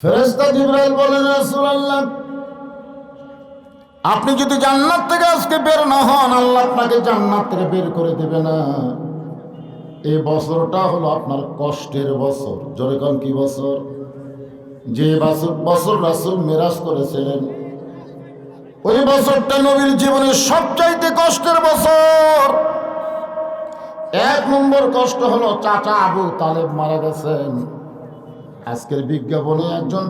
ফেরেশতা জিবরাইল বলেন, রাসূলুল্লাহ, আপনি যদি জান্নাত থেকে আজকে বের না হন, আল্লাহ আপনাকে জান্নাত থেকে বের করে দেবে না। এই বছরটা হলো আপনার কষ্টের বছর। জোরে কোন কি বছর? যে বছর রাসূল মেরাজ করেছিলেন, ওই বছরটা নবীর জীবনের সবচাইতে কষ্টের বছর। এক নম্বর কষ্ট হলো চাচা আবু তালেব মারা গেছেন। আজকের বিজ্ঞাপনে একজন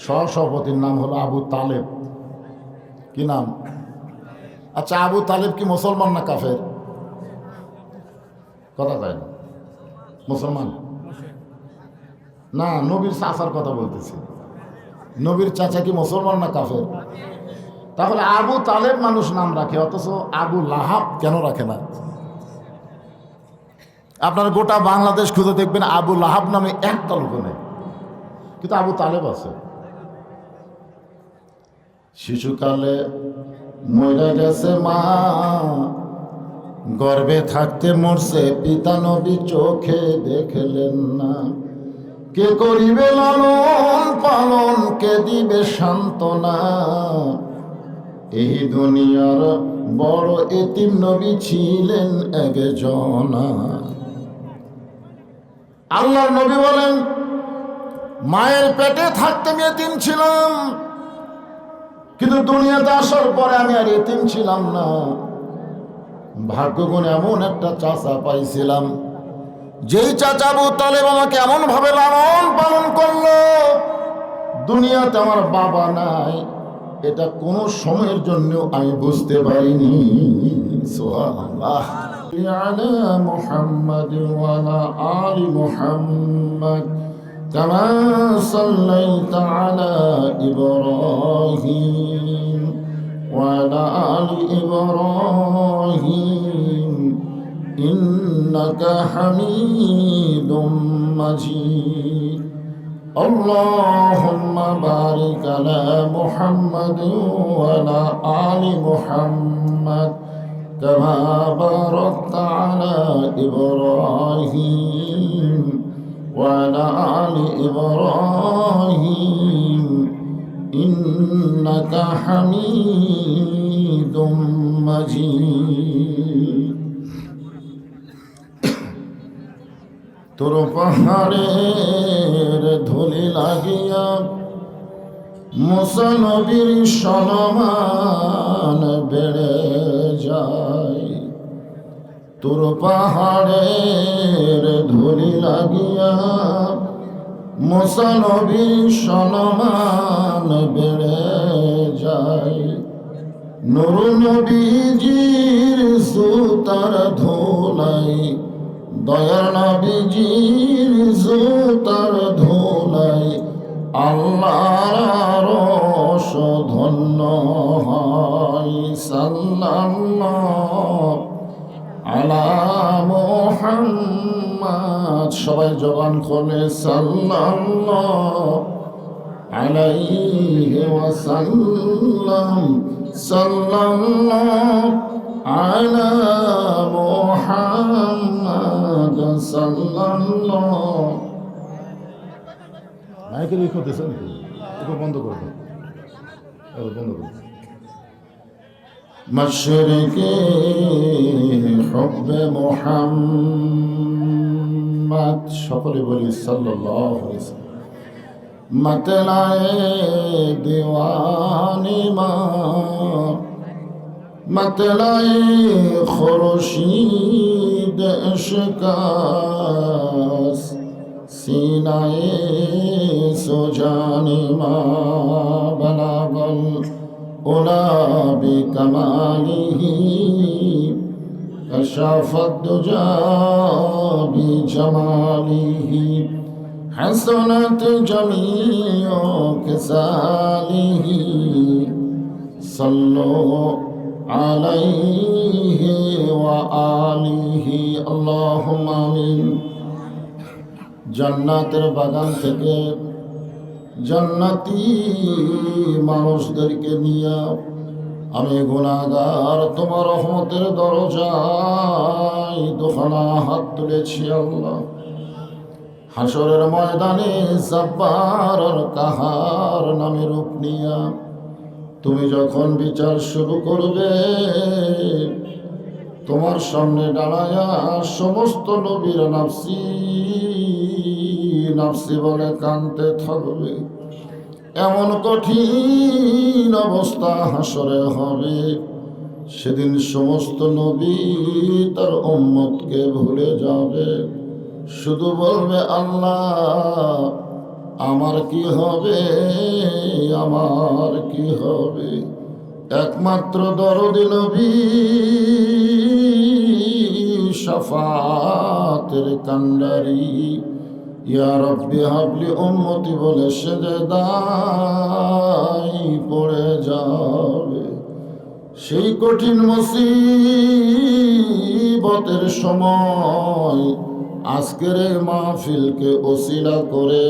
সহসভাপতির নাম হলো আবু তালেব। কি নাম? আচ্ছা, আবু তালেব কি মুসলমান না কাফের? কথা কয় না। মুসলমান না, নবীর চাচার কথা বলতেছি। নবীর চাচা কি মুসলমান না কাফের? তাহলে আবু তালেব মানুষ নাম রাখে, অথচ আবু লাহাব কেন রাখে না? আপনার গোটা বাংলাদেশ খুঁজে দেখবেন আবু লাহাব নামে একটা লোক নেই, কিন্তু আবু তালেব আছে। শিশুকালে মরে গেছে মা, গর্ভে থাকতে মরছে পিতা, নবী চোখে দেখলেন না। কে করিবে লালন পালন, কে দিবে সান্ত্বনা? এই দুনিয়ার বড় এতিম নবী ছিলেন একজনা। আল্লাহর নবী বলেন, মায়ের পেটে থাকতে আমি এতিম ছিলাম, কিন্তু দুনিয়াতে আসার পরে আমি আর এতিম ছিলাম না। ভাগ্যগুণ এমন একটা চাচা পাইছিলাম, যেই চাচা আবু তালেব আমাকে এমন ভাবে লালন পালন করলো। দুনিয়াতে আমার বাবা নাই, এটা কোন সময়ের জন্য আমি বুঝতে পারিনি। সুবহানাল্লাহ। আলা মুহাম্মাদ ওয়া আলা আলি মুহাম্মাদ কামা সাল্লাইতা আলা ইব্রাহিম ওয়া আলা আলি ইব্রাহিম ইন্নাকা হামিদুম মাজিদ। আল্লাহুম্মা বারিক আলা মুহাম্মাদ ওয়া আলা আলি মুহাম্মাদ কামা বারাকতা আলা ইব্রাহিম ওয়া আলা আলি ইব্রাহিম ইন্নাকা হামিদুম মাজিদ। তোর পাহাড়ের ধুলি লাগিয়া মুসা নবীর সম্মান বেড়ে যায়। তোর পাহাড়ের ধুলি লাগিয়া মুসা নবীর সম্মান বেড়ে যায়। নূর নবীজির সুতার ধুলাই, দয়ার নবীজির সুতার ধুলাই আল্লাহর আরশ ধন্য হয়। সাল্লাল্লাহু আলা মুহাম্মাদ। সবাই জবান খোলে, সাল্লাল্লাহু আলাইহি ওয়াসাল্লাম। সাল্লাল্লাহু আলা মুহাম্মাদ সাল্লাল্লাহু। মাইকের ই করতেছে নাকি? একটু বন্ধ করে দাও, বন্ধ করে দাও। মশরিকে হুব্বে মুহাম্মদ, সকলে বলি সাল্লাল্লাহু আলাইহি ওয়াসাল্লাম। मतलाए दीवानी माँ, मतलाए खुर्शीद इश्कास, सीनाए सुजानी माँ बलागल उला बिकमालिही कशाफत दुजा बिजमालिही हसनत जमीओ किसालिही सल्लो अलैहि व आलिहि अल्लाहुम्मा आमीन। জান্নাতের বাগান থেকে জান্নাতি মানুষদেরকে নিয়ে আমি গুনাহগার তোমার রহমতের দরজায় দুখানা হাত তুলেছি। আল্লাহ, হাসরের ময়দানে জব্বার আর কাহার নামে রূপ নিয়া তুমি যখন বিচার শুরু করবে, তোমার সামনে দাঁড়ায়া সমস্ত নবীর নাফসি নাফসি বলে কাঁদতে থাকবে। এমন কঠিন অবস্থা হাসরে হবে, সেদিন সমস্ত নবী তার উম্মতকে ভুলে যাবে, শুধু বলবে আল্লাহ আমার কি হবে, আমার কি হবে। একমাত্র দরদি নবী শাফাতের কান্ডারি ইয়া রব্বি হাবলি উম্মতি বলে সেজদায় পড়ে যাবে। সেই কঠিন মুসিবতের সময় আজকের এই মাহফিলকে ওসিলা করে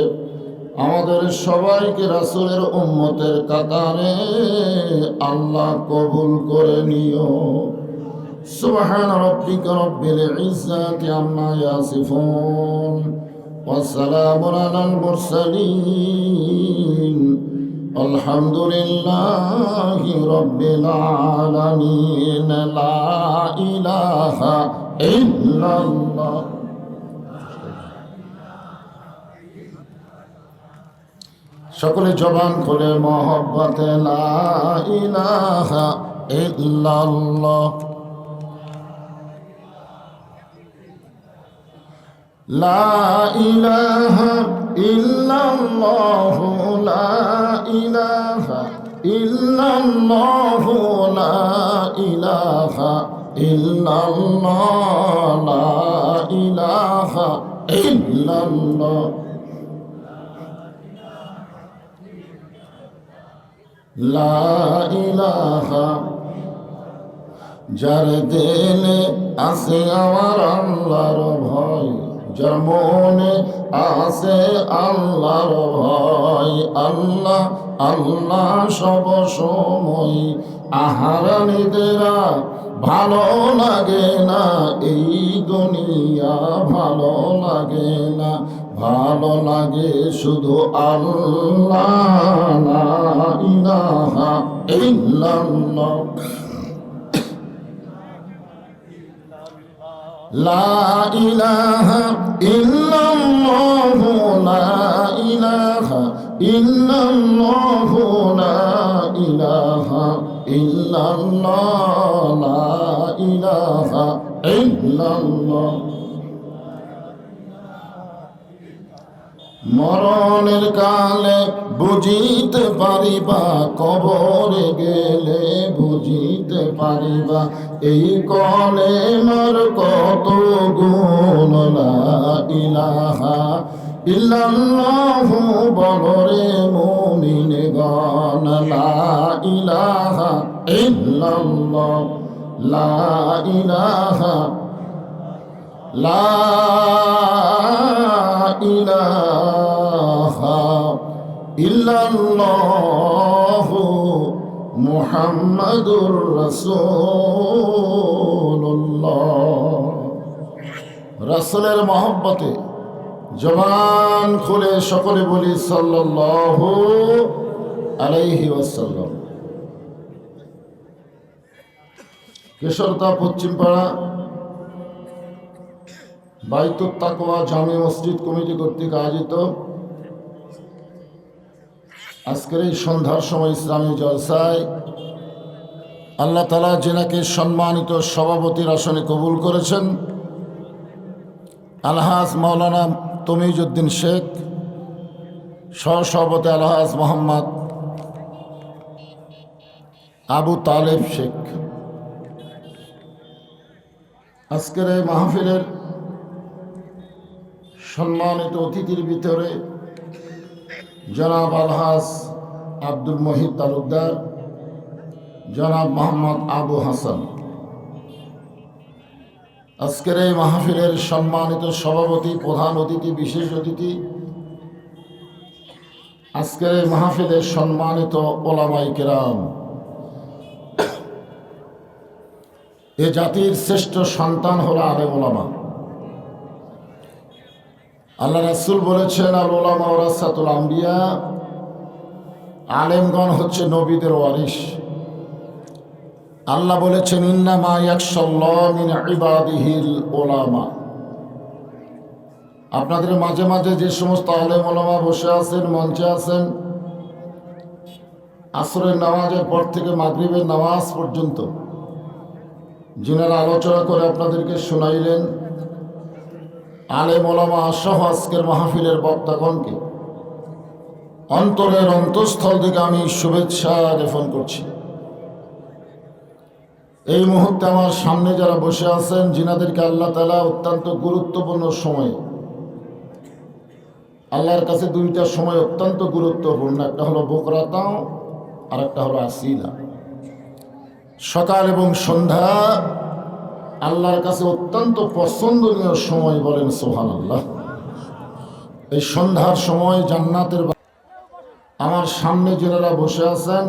আমাদের সবাইকে রাসূলের উম্মতের কাতারে আল্লাহ কবুল করে নিও। সুবহান রাব্বিকা রাব্বিল ইজ্জাতি আম্মা ইয়াসিফুন ওয়া সালামুন আলাল মুরসালিন আলহামদুলিল্লাহি রাব্বিল আলামিন। লা ইলাহা ইল্লাল্লাহ। সকলে জবান খুলে মহব্বতে লা ইলাহা ইল্লাল্লাহ, লা ইলাহা ইল্লাল্লাহ, লা ইলাহা ইল্লাল্লাহ, লা ইলাহা ইল্লাল্লাহ, লা ইলাহা ইল্লাল্লাহ, লা ইলাহা। যার দিলে আছে আমার আল্লাহর ভয়, যার মনে আছে আল্লাহর ভয়, আল্লাহ আল্লাহ সব সময়। আহারানিদেরা ভালো লাগে না এই দুনিয়া, ভালো লাগে না, ভালো লাগে শুধু আল্লাহ। লা ইলাহা ইল্লাল্লাহ, লা ইলাহা ইল্লাল্লাহ, লা ইলাহা ইল্লাল্লাহ, লা ইলাহা ইল্লাল্লাহ, লা ইলাহা ইল্লাল্লাহ। মরণের কালে বুঝিতে পারিবা, কবরে গেলে বুঝিতে পারিবা, এই কলেমার কত গুণ। লা ইলাহা ইল্লাল্লাহ বলরে মুমিনগণ, লা ইলাহা ইল্লাল্লাহ, লা ইলাহা, লা ইলাহা ইল্লাল্লাহ মুহাম্মাদুর রাসূলুল্লাহ। রাসূলের মহব্বতে জবান খুলে সকলে বলি সাল্লাল্লাহু আলাইহি ওয়াসাল্লাম। কেশরতা পশ্চিমপাড়া বাইতুত তাকওয়া জামে মসজিদ কমিটি কর্তৃক আয়োজিত আজকের এই সন্ধ্যার সময় ইসলামী জলসায় আল্লাহ তাআলা যেনাকে সম্মানিত সভাপতির আসনে কবুল করেছেন, আলহাজ মাওলানা তমিজউদ্দিন শেখ, সহসভাপতি আলহাজ মোহাম্মদ আবু তালেব শেখ। আজকের এই মাহফিলের সম্মানিত অতিথির ভিতরে জনাব আলহাজ আব্দুল মহিদ তালুকদার, জনাব মোহাম্মদ আবু হাসান। আজকের এই মাহফিলের সম্মানিত সভাপতি, প্রধান অতিথি, বিশেষ অতিথি, আজকের এই মাহফিলের সম্মানিত ওলামায়ে কেরাম, এ জাতির শ্রেষ্ঠ সন্তান হলো আলেম ওলামা। আল্লাহ রাসূল বলেছেন, আল উলামা ওয়ারাসাতুল আম্বিয়া, আলেমগণ হচ্ছে নবীদের ওয়ারিস। আল্লাহ বলেছেন, ইন্নামা ইয়াখশাল্লাহ মিন ইবাদিহিল উলামা। আপনাদের মাঝে মাঝে যে সমস্ত আলেম ওলামা বসে আছেন, মঞ্চে আছেন, আসরের নামাজের পর থেকে মাগরিবের নামাজ পর্যন্ত যিনারা আলোচনা করে আপনাদেরকে শোনাইলেন, আলেম ওলামা সহ আজকের মাহফিলের বক্তাগণকে অন্তরের অন্তঃস্থল থেকে আমি শুভেচ্ছা জ্ঞাপন করছি। এই মুহূর্তে আমার সামনে যারা বসে আছেন, যিনাদেরকে আল্লাহ তাআলা অত্যন্ত গুরুত্বপূর্ণ সময়ে, আল্লাহর কাছে দুইটা সময় অত্যন্ত গুরুত্বপূর্ণ, একটা হলো বুকরাতাও আর একটা হলো আসিলা। সকাল এবং সন্ধ্যা আল্লাহর কাছে অত্যন্ত পছন্দনীয় সময়, বলেন সুবহানাল্লাহ। এই সন্ধ্যার সময় জান্নাতের আমার সামনে যারা বসে আছেন,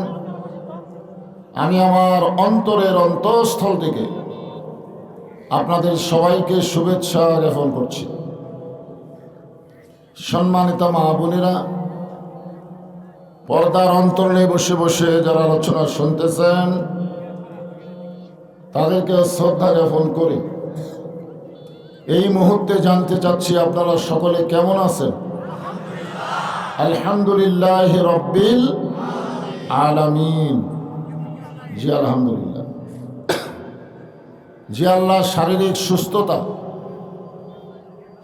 আমি আমার অন্তরের অন্তঃস্থল থেকে আপনাদের সবাইকে শুভেচ্ছা জ্ঞাপন করছি। সম্মানিত মা বোনেরা, পর্দার অন্তরে বসে বসে যারা আলোচনা শুনতেছেন, তাদেরকে শ্রদ্ধা জ্ঞাপন করি। এই মুহূর্তে জানতে চাচ্ছি আপনারা সকলে কেমন আছেন? আলহামদুলিল্লাহ রব্বিল আলামিন। জি আলহামদুলিল্লাহ। জি আল্লাহ শারীরিক সুস্থতা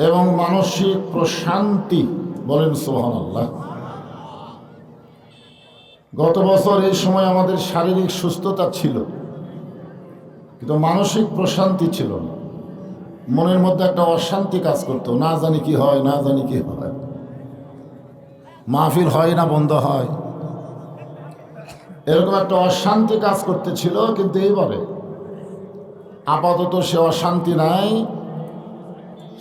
এবং মানসিক প্রশান্তি, বলেন সুবহানাল্লাহ। গত বছর এই সময় আমাদের শারীরিক সুস্থতা ছিল, কিন্তু মানসিক প্রশান্তি ছিল না। মনের মধ্যে একটা অশান্তি কাজ করতো, না জানি কি হয়, না জানি কি হয়, মাহফিল হয় না বন্ধ হয়, এরকম একটা অশান্তি কাজ করতেছিল। কিন্তু এইবারে আপাতত সে অশান্তি নাই।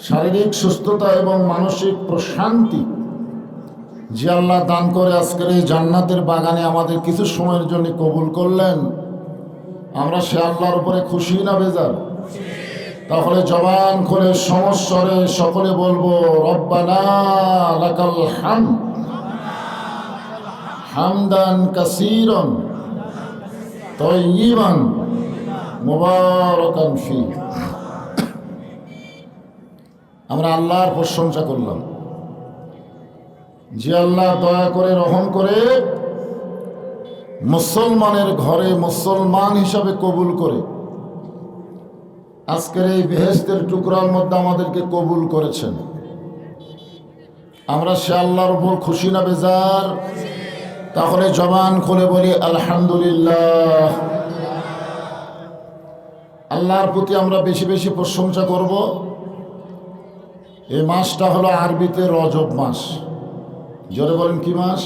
শারীরিক সুস্থতা এবং মানসিক প্রশান্তি যে আল্লাহ দান করে আজকের এই জান্নাতের বাগানে আমাদের কিছু সময়ের জন্য কবুল করলেন, আমরা সে আল্লাহর উপরে খুশি না বেজার? তাহলে জবান করে সমস্বরে সকলে বলবো, রব্বানা লাকাল হামদ হামদান কাসীরান তাইয়িবান মুবারাকান ফি। আমরা আল্লাহর প্রশংসা করলাম যে আল্লাহ দয়া করে রহম করে মুসলমানের ঘরে মুসলমান হিসাবে কবুল করে আজকের এই বেহেশতের টুকরার মধ্যে আমাদেরকে কবুল করেছেন। আমরা সে আল্লাহর উপর খুশি না বেজার? তাহলে জবান খুলে বলি আলহামদুলিল্লাহ। আল্লাহর প্রতি আমরা বেশি বেশি প্রশংসা করব। এই মাসটা হলো আরবিতে রজব মাস। জোরে বলেন কি মাস?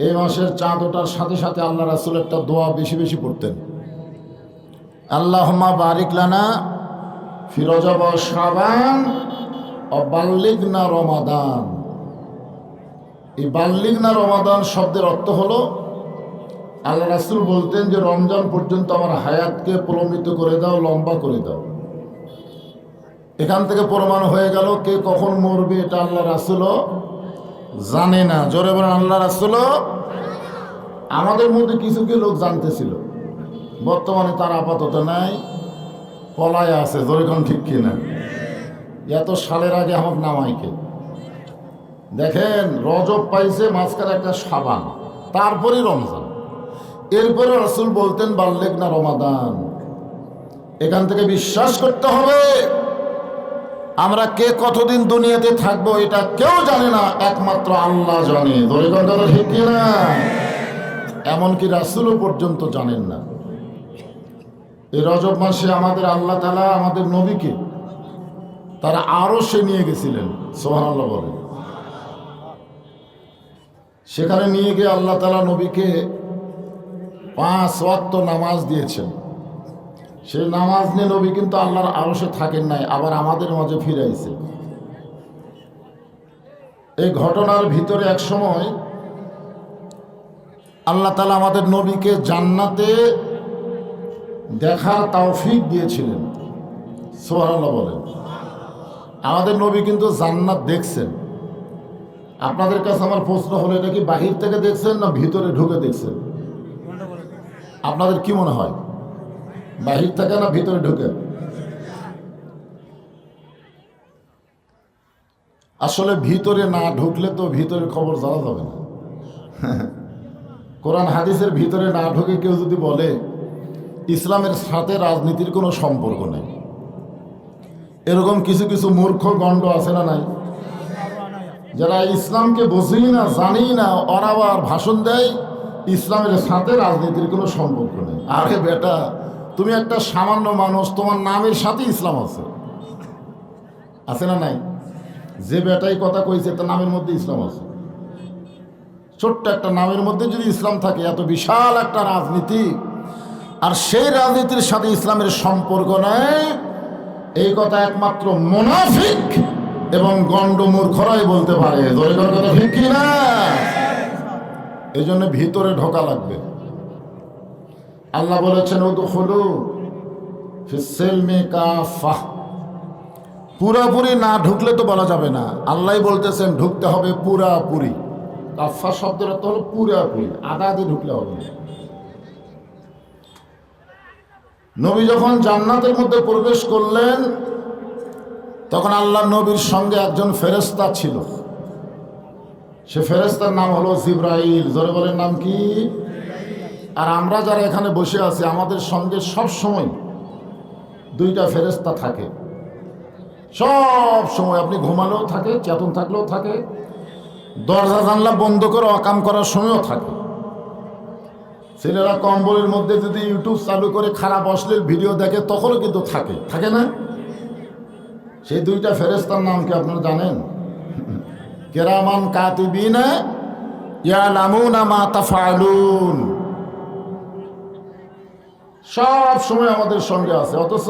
এই মাসের চাঁদ ওঠার সাথে সাথে আল্লাহ রাসূল একটা দোয়া বেশি বেশি পড়তেন, আল্লাহুম্মা বারিক লানা ফি রজব ওয়া শাবান ওয়া বাল্লিগনা রমাদান। এই বাল্লিগনা রমাদান শব্দের অর্থ হলো, আল্লাহ রাসূল বলতেন যে রমজান পর্যন্ত আমার হায়াতকে প্রলম্বিত করে দাও, লম্বা করে দাও। এখান থেকে প্রমাণ হয়ে গেল কে কখন মরবে এটা আল্লাহ রাসূলও জানে না। জোরে বলেন আল্লাহ রাসূলও। আমাদের মধ্যে কিছু কি লোক জানতেছিল, বর্তমানে তার আপাতত নাই, পলায় আছে। জোরে কোন ঠিক কিনা? এত সালের আগে আমার নামাইকে দেখেন, রজব পাইছে, মাঝখানে একটা শাবান, তারপরেই রমজান, এরপরে রাসূল বলতেন বাল্লিগনা রমাদান। এখান থেকে বিশ্বাস করতে হবে আমরা কে কতদিন দুনিয়াতে থাকবো এটা কেউ জানে না, একমাত্র আল্লাহ জানে। ধরে কথা ঠিক কিনা? এমনকি রাসূলও পর্যন্ত জানেন না। এই রজব মাসে আমাদের আল্লাহ তাআলা আমাদের নবীকে তারা আরশে নিয়ে গেছিলেন। সুবহানাল্লাহ বলেন। সেখানে নিয়ে গিয়ে আল্লাহ তাআলা নবীকে 5 ওয়াক্ত নামাজ দিয়েছেন। সেই নামাজ নিয়ে নবী কিন্তু আল্লাহর আরশে থাকেন নাই, আবার আমাদের মাঝে ফিরাইছে। এই ঘটনার ভিতরে এক সময় আল্লাহ তাআলা আমাদের নবীকে জান্নাতে দেখার তৌফিক দিয়েছিলেন। সুবহানাল্লাহ বলেন। আমাদের নবী কিন্তু জান্নাত দেখছেন। আপনাদের কাছে আমার প্রশ্ন হলো, এটা কি বাহির থেকে দেখছেন না ভিতরে ঢুকে দেখছেন? আপনাদের কি মনে হয়, বাহির থেকে না ভিতরে ঢুকে? আসলে ভিতরে না ঢুকলে তো ভিতরের খবর জানা যাবে না। কোরআন হাদিসের ভিতরে না ঢুকে কেউ যদি বলে ইসলামের সাথে রাজনীতির কোনো সম্পর্ক নেই, এরকম কিছু কিছু মূর্খ গণ্ড আছে না নাই? যারা ইসলামকে বোঝেই না, জানেই না, ওরা আবার ভাষণ দেয় ইসলামের সাথে রাজনীতির কোনো সম্পর্ক নেই। আরে বেটা, তুমি একটা সামান্য মানুষ, তোমার নামের সাথে ইসলাম আছে, আছে না নাই? যে বেটাই কথা কইছে তার নামের মধ্যে ইসলাম আছে। ছোট্ট একটা নামের মধ্যে যদি ইসলাম থাকে, এত বিশাল একটা রাজনীতি, আর সেই রাজনীতির সাথে ইসলামের সম্পর্ক নেই, এই কথা একমাত্র মুনাফিক এবং গণ্ডমূর্খরাই বলতে পারে। দরিদ্র কথা ঠিক কি না? এই জন্য ভিতরে ঢোকা লাগবে। আল্লাহ বলেছেন উদখুলু ফিস-সিলমি কাফা। পুরাপুরি না ঢুকলে তো বলা যাবে না, আল্লাহ বলতেছেন ঢুকতে হবে পুরাপুরি। কাফা শব্দের অর্থ হলো পুরাপুরি, আধা আধি ঢুকলে হবে না। নবী যখন জান্নাতের মধ্যে প্রবেশ করলেন, তখন আল্লাহ নবীর সঙ্গে একজন ফেরেশতা ছিল। সে ফেরেশতার নাম হলো জিবরাইল। জোরে বলেন, নাম কি? আর আমরা যারা এখানে বসে আছি, আমাদের সঙ্গে সব সময় দুইটা ফেরেশতা থাকে। সব সময়, আপনি ঘুমালেও থাকে, চেতন থাকলেও থাকে, দরজা জানলা বন্ধ করে অকাম করার সময়ও থাকে। ছেলেরা কম্বলের মধ্যে যদি ইউটিউব চালু করে খারাপ অশ্লীল ভিডিও দেখে, তখনও কিন্তু থাকে, থাকে না? সেই দুইটা ফেরেশতার নাম কি আপনারা জানেন? কিরামান কাতিবিনা ইয়ালামুনা মা তাফআলুন। সব সময় আমাদের সঙ্গে আছে, অথচ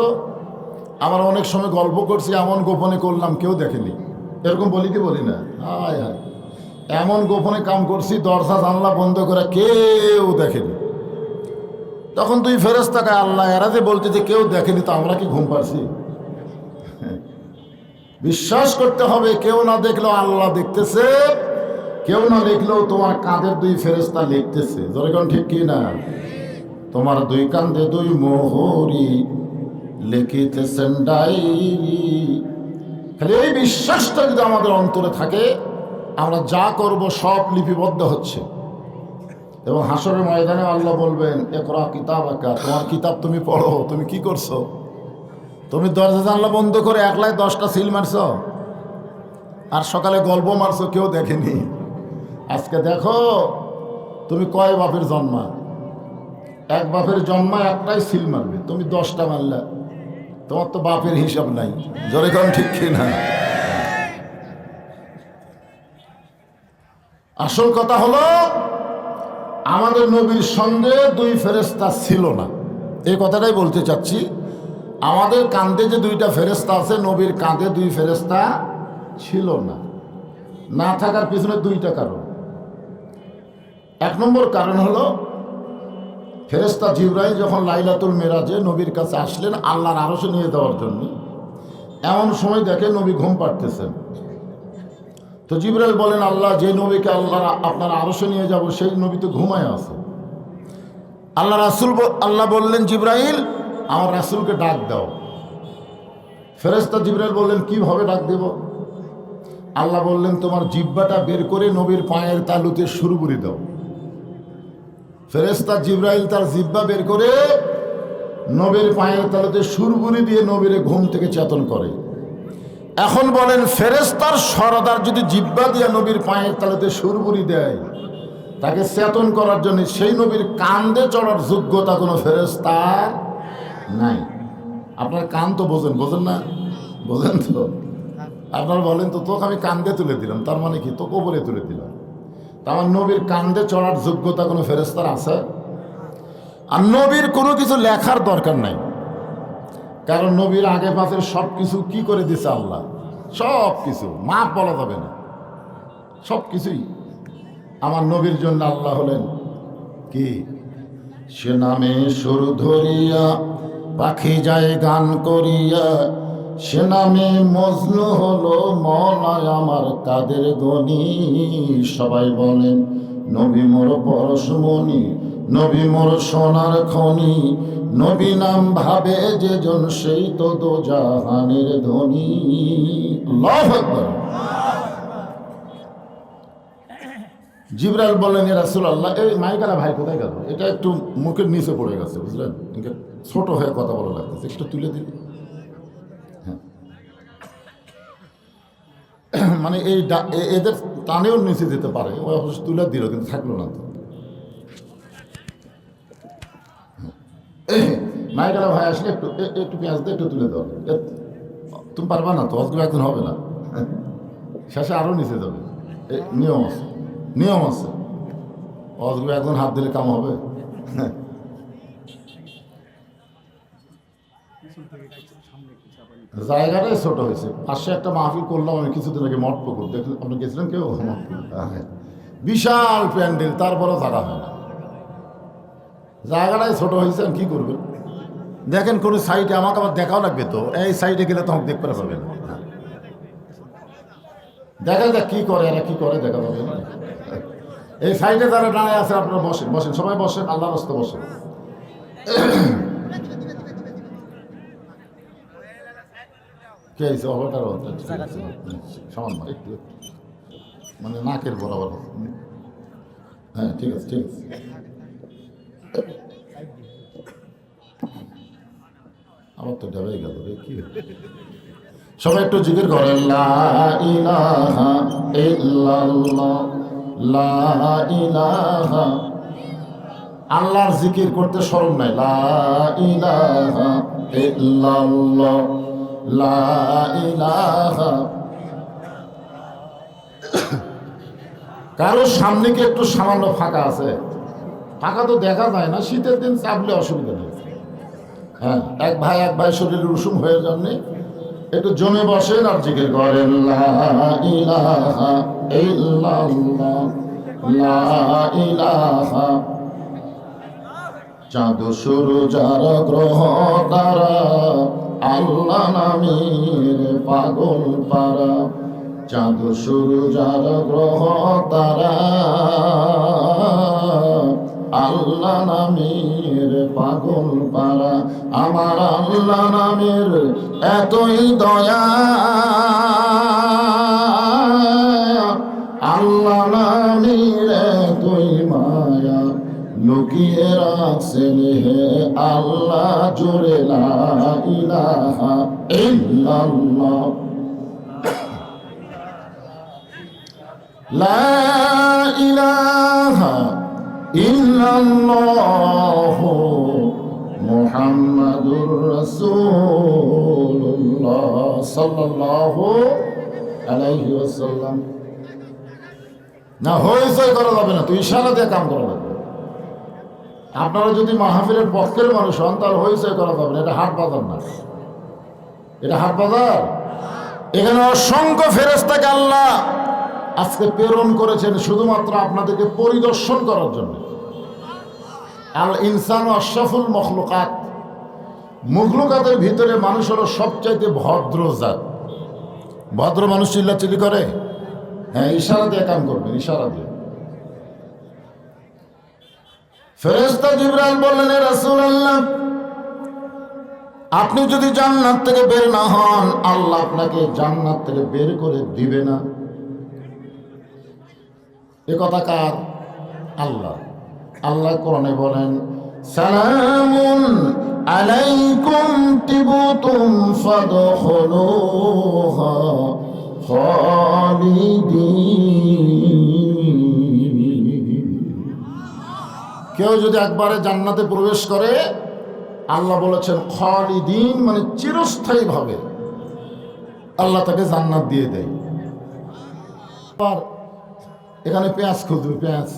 আমরা অনেক সময় গল্প করছি, এমন গোপনে করলাম কেউ দেখেনি। এরকম বলি কি বলি না? হায় হায়, এমন গোপনে কাম করছি, দরজা জানলা বন্ধ করে, কেউ দেখেনি। তখন তুই ফেরেশতাকে, আল্লাহ এরা যে বলতে যে কেউ দেখেনি, তো আমরা কি ঘুম পাচ্ছি? বিশ্বাস করতে হবে, কেউ না দেখলেও আল্লাহ দেখতেছে, কেউ না দেখলেও তোমার কাঁধের দুই ফেরেশতা লিখতেছে। যখন ঠিক কি না? তোমার দুই কাঁধে দুই মোহরি লিখিতেছেন ডায়েরি। খালি এই বিশ্বাসটা যদি আমাদের অন্তরে থাকে, আমরা যা করব সব লিপিবদ্ধ হচ্ছে। এবং হাসরের ময়দানে আল্লাহ বলবেন, ইকরা কিতাবাকা, তোমার কিতাব তুমি পড়ো। তুমি কি করছো? তুমি দরজা জানলা বন্ধ করে একলাই 10টা সিল মারছ, আর সকালে গল্প মারছো, কেউ দেখেনি। আজকে দেখো তুমি কয় বাপের জন্মা। এক বাপের জন্মা একটাই সিল মারবে, তুমি 10টা মারলা, তোমার তো বাপের হিসাব নাই। জোরে কোন ঠিক কি না? আসল কথা হলো, আমাদের নবীর সঙ্গে দুই ফেরেশতা ছিল না। এই কথাটাই বলতে চাচ্ছি। আমাদের কাঁধে যে দুইটা ফেরেশতা আছে, নবীর কাঁধে দুই ফেরেশতা ছিল না। না থাকার পিছনে দুইটা কারণ। এক নম্বর কারণ হলো, ফেরেশতা জিবরাইল যখন লাইলাতুল মেরাজে নবীর কাছে আসলেন আল্লাহর আরশে নিয়ে যাওয়ার জন্য, এমন সময় দেখে নবী ঘুম পাড়তেছেন। তো জিবরাইল বলেন, আল্লাহ যে নবীকে আপনার আরশে নিয়ে যাব, সেই নবী তো ঘুমায় আছে। আল্লাহ বললেন, জিবরাইল আমার রাসূলকে ডাক দাও। ফেরেশতা জিবরাইল বললেন, কিভাবে ডাক দেব? আল্লাহ বললেন, তোমার জিহ্বাটা বের করে নবীর পায়ের তালুতে সুরবুরি দাও। ফেরেশতা জিবরাইল তার জিহ্বা বের করে নবীর পায়ের তালুতে সুরবুরি দিয়ে নবীর ঘুম থেকে চেতন করে। এখন বলেন, ফেরেশতার সরদার যদি জিহ্বা দিয়ে নবীর পায়ের তালুতে সুরবুরি দেয়, তাকে চেতন করার জন্য সেই নবীর কান্দে চড়ার যোগ্যতা কোনো ফেরেশতার নাই। আপনার কান তো বোঝেন, বোঝেন না? বোঝেন তো? আপনারা বলেন তো, তোকে আমি কান্দে তুলে দিলাম, তার মানে কি? তো কবরে তুলে দিলাম। আমার নবীর কান্দে চড়ার যোগ্যতা কোনো ফেরেশতার আছে? আর নবীর কোনো কিছু লেখার দরকার নাই, কারণ নবীর আগে পাশের সব কিছু কি করে দিছে আল্লাহ, সব কিছু মাপ বলা যাবে না, সব কিছুই আমার নবীর জন্য আল্লাহ হলেন কি? সে নামে সুর ধরিয়া পাখি যায় গান করিয়া, সে নামে মজনু হলো মওলায় আমার কাদের গনি। সবাই বলেন নবী মোর পরশমণি, নবী মোর সোনার খনি, নবী নাম ভাবে যে জন সেই তো দোজাহানের ধনী। আল্লাহু আকবার। জিবরাইল বললেন ইয়া রাসূলুল্লাহ, এই মাইকালা ভাই কোথায় গেল? এটা একটু মুখের নিচে পড়ে গেছে, বুঝলেন, ছোট হয়ে কথা বলা লাগতেছে, একটু তুলে দিন। মানে এই এদের টানেও নিচে যেতে পারে, ওই অবশ্য তুলে দিল, কিন্তু থাকলো না তো। মাইকালা ভাই আসলে একটু একটু পেঁয়াজ দিয়ে একটু তুলে দেওয়া, তুমি পারবা না তো, অজগুলো একদিন হবে না, শেষে আরও নিচে যাবে। নিয়ম আছে, নিয়ম আছে, অজগুলো একজন হাত দিলে কাম হবে। জায়গাটাই ছোট হয়েছে। পাশে একটা মাহফিল করলাম আমি কিছুদিন আগে, মঠপুকুর, দেখলেন আপনি গেছিলেন কেউ? বিশাল প্যান্ডেল, তারপরেও জায়গা হয় না। জায়গাটাই ছোট হয়েছে, কি করবেন? দেখেন কোন সাইডে, আমাকে আবার দেখাও লাগবে তো, এই সাইডে গেলে তো আমাকে দেখতে পাবেন, দেখা যাক কি করে এরা, কি করে দেখা যাবে না। এই সাইডে যারা দাঁড়ায় আছে আপনারা বসেন, বসেন, সবাই বসেন, আল্লাহর রাস্তায় বসেন। কে হয়েছে? অবটার সামান্য একটু, মানে নাকের বরাবর। হ্যাঁ ঠিক আছে, ঠিক আছে। আমার তো ডাবাই গেল রে, কি সবাই একটু জিকির করেন, লা ইলাহা ইল্লাল্লাহ, লা ইলাহা। আল্লাহর জিকির করতে শরম নাই, লা ইলাহা ইল্লাল্লাহ, লা ইলাহা। কারো সামনে কি একটু সামান্য ফাঁকা আছে? ফাঁকা তো দেখা যায় না, শীতের দিন চাপলে অসুবিধা নেই। হ্যাঁ, এক ভাই শরীরে উষুম হয়ে যাননি, একটু জমে বসেন আর জিকির করেন, লা ইলাহা ইল্লাল্লাহ, লা ইলাহা। চাঁদ সূরজ আর গ্রহ তারা আল্লাহ নামের পাগল পারা। চাঁদ সূরজ আর গ্রহ তারা আল্লাহ নামের পাগল পারা। আমার আল্লাহ নামের এতই দয়া, আল্লাহ নামের এতই মায়া, লুকিয়ে রাখছেন হে আল্লাহ জোরে, লা ইলাহা ইল্লাল্লাহ, লা ইলাহা ইল্লাল্লাহু মুহাম্মাদুর রাসূলুল্লাহ সাল্লাল্লাহু আলাইহি ওয়াসাল্লাম। না হইচই করা যাবে না, তো ইশারা দিয়ে কাম করা লাগবে। আপনারা যদি মাহফিলের পক্ষের মানুষ হন তাহলে হইচই করা যাবে না, এটা হাট বাজার না, এটা হাট বাজার। এখানে অসংখ্য ফেরেশতাকে আল্লাহ আজকে প্রেরণ করেছেন শুধুমাত্র আপনাদেরকে পরিদর্শন করার জন্য। আল ইনসান আশরাফুল মখলুকাত, মখলুকাতের ভিতরে মানুষ হলো সবচাইতে ভদ্র জাত। ভদ্র মানুষ চিল্লাচিল্লি করে? হ্যাঁ, ইশারা দিয়ে কাম করবেন, ইশারা দিয়ে। ফেরেশতা জিবরাইল বললেন, হে রাসূলুল্লাহ, আপনি যদি জান্নাত থেকে বের না হন, আল্লাহ আপনাকে জান্নাত থেকে বের করে দিবে না। এ কথা কার? আল্লাহ। আল্লাহ কোরআনে বলেন, সালামুন আলাইকুম তিবতুম ফাদখুলুহা খালিদিন। কেউ যদি একবারে জান্নাতে প্রবেশ করে, আল্লাহ বলেছেন খালিদিন, মানে চিরস্থায়ী ভাবে আল্লাহ তাকে জান্নাত দিয়ে দেয়। এখানে পেঁয়াজ খুঁজবে, পেঁয়াজ।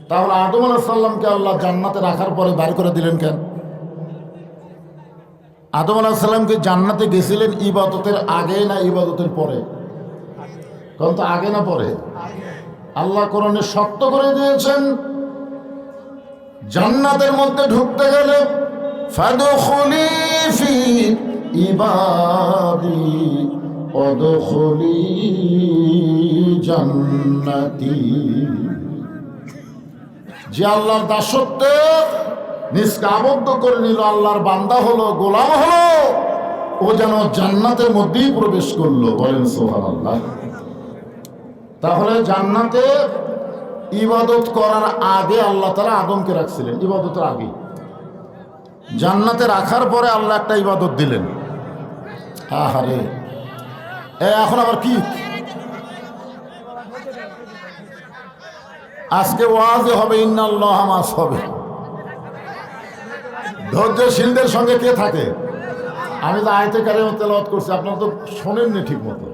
তাহলে আদম আলাইহিস সালামকে আল্লাহ জান্নাতে রাখার পরে বের করে দিলেন কেন? আদম আলাইহিস সালামকে জান্নাতে গেছিলেন ইবাদতের আগে না ইবাদতের পরে? কোন তো আগে না পরে? আল্লাহ কোরআনে শর্ত করে দিয়েছেন, জান্নাতের মধ্যে ঢুকতে গেলে ফাদখুলি ফি ইবাদি অদখলি জান্নাতি। যে আল্লাহর দাসত্বে নিজকে আবদ্ধ করে নিল, আল্লাহর বান্দা হলো, গোলাম হলো, ও যেন জান্নাতের মধ্যেই প্রবেশ করলো। বলেন সুবহানাল্লাহ। তাহলে জান্নাতে ইবাদত করার আগে আল্লাহ তাআলা আদমকে রাখছিলেন, ইবাদতের আগে। জান্নাতে রাখার পরে আল্লাহ একটা ইবাদত দিলেন। আহারে, এখন আবার কি? আজকে ওয়াজে হবে ইন্নাল্লাহ মাস হবে। ধৈর্যশীলদের সঙ্গে কে থাকে? আমি তো আয়াতে কারিমা তেলাওয়াত করছি, আপনারা তো শোনেননি ঠিক মতো।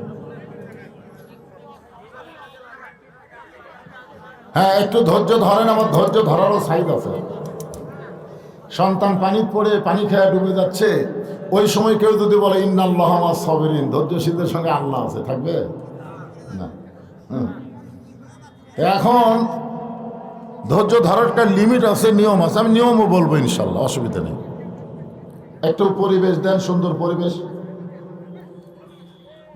হ্যাঁ, একটু ধৈর্য ধরেন, আমার ধৈর্য ধরারও সাইজ আছে। সন্তান পানি পড়ে পানি খেয়ে ডুবে যাচ্ছে, ওই সময় কেউ যদি বলে ইন্নাল্লাহ মাস সাবিরিন, ধৈর্যশীলদের সঙ্গে আল্লাহ আছে, থাকবে না। এখন ধৈর্য ধরার একটা লিমিট আছে, নিয়ম আছে। আমি নিয়মও বলবো ইনশাল্লাহ, অসুবিধা নেই। একটু পরিবেশ দেন, সুন্দর পরিবেশ।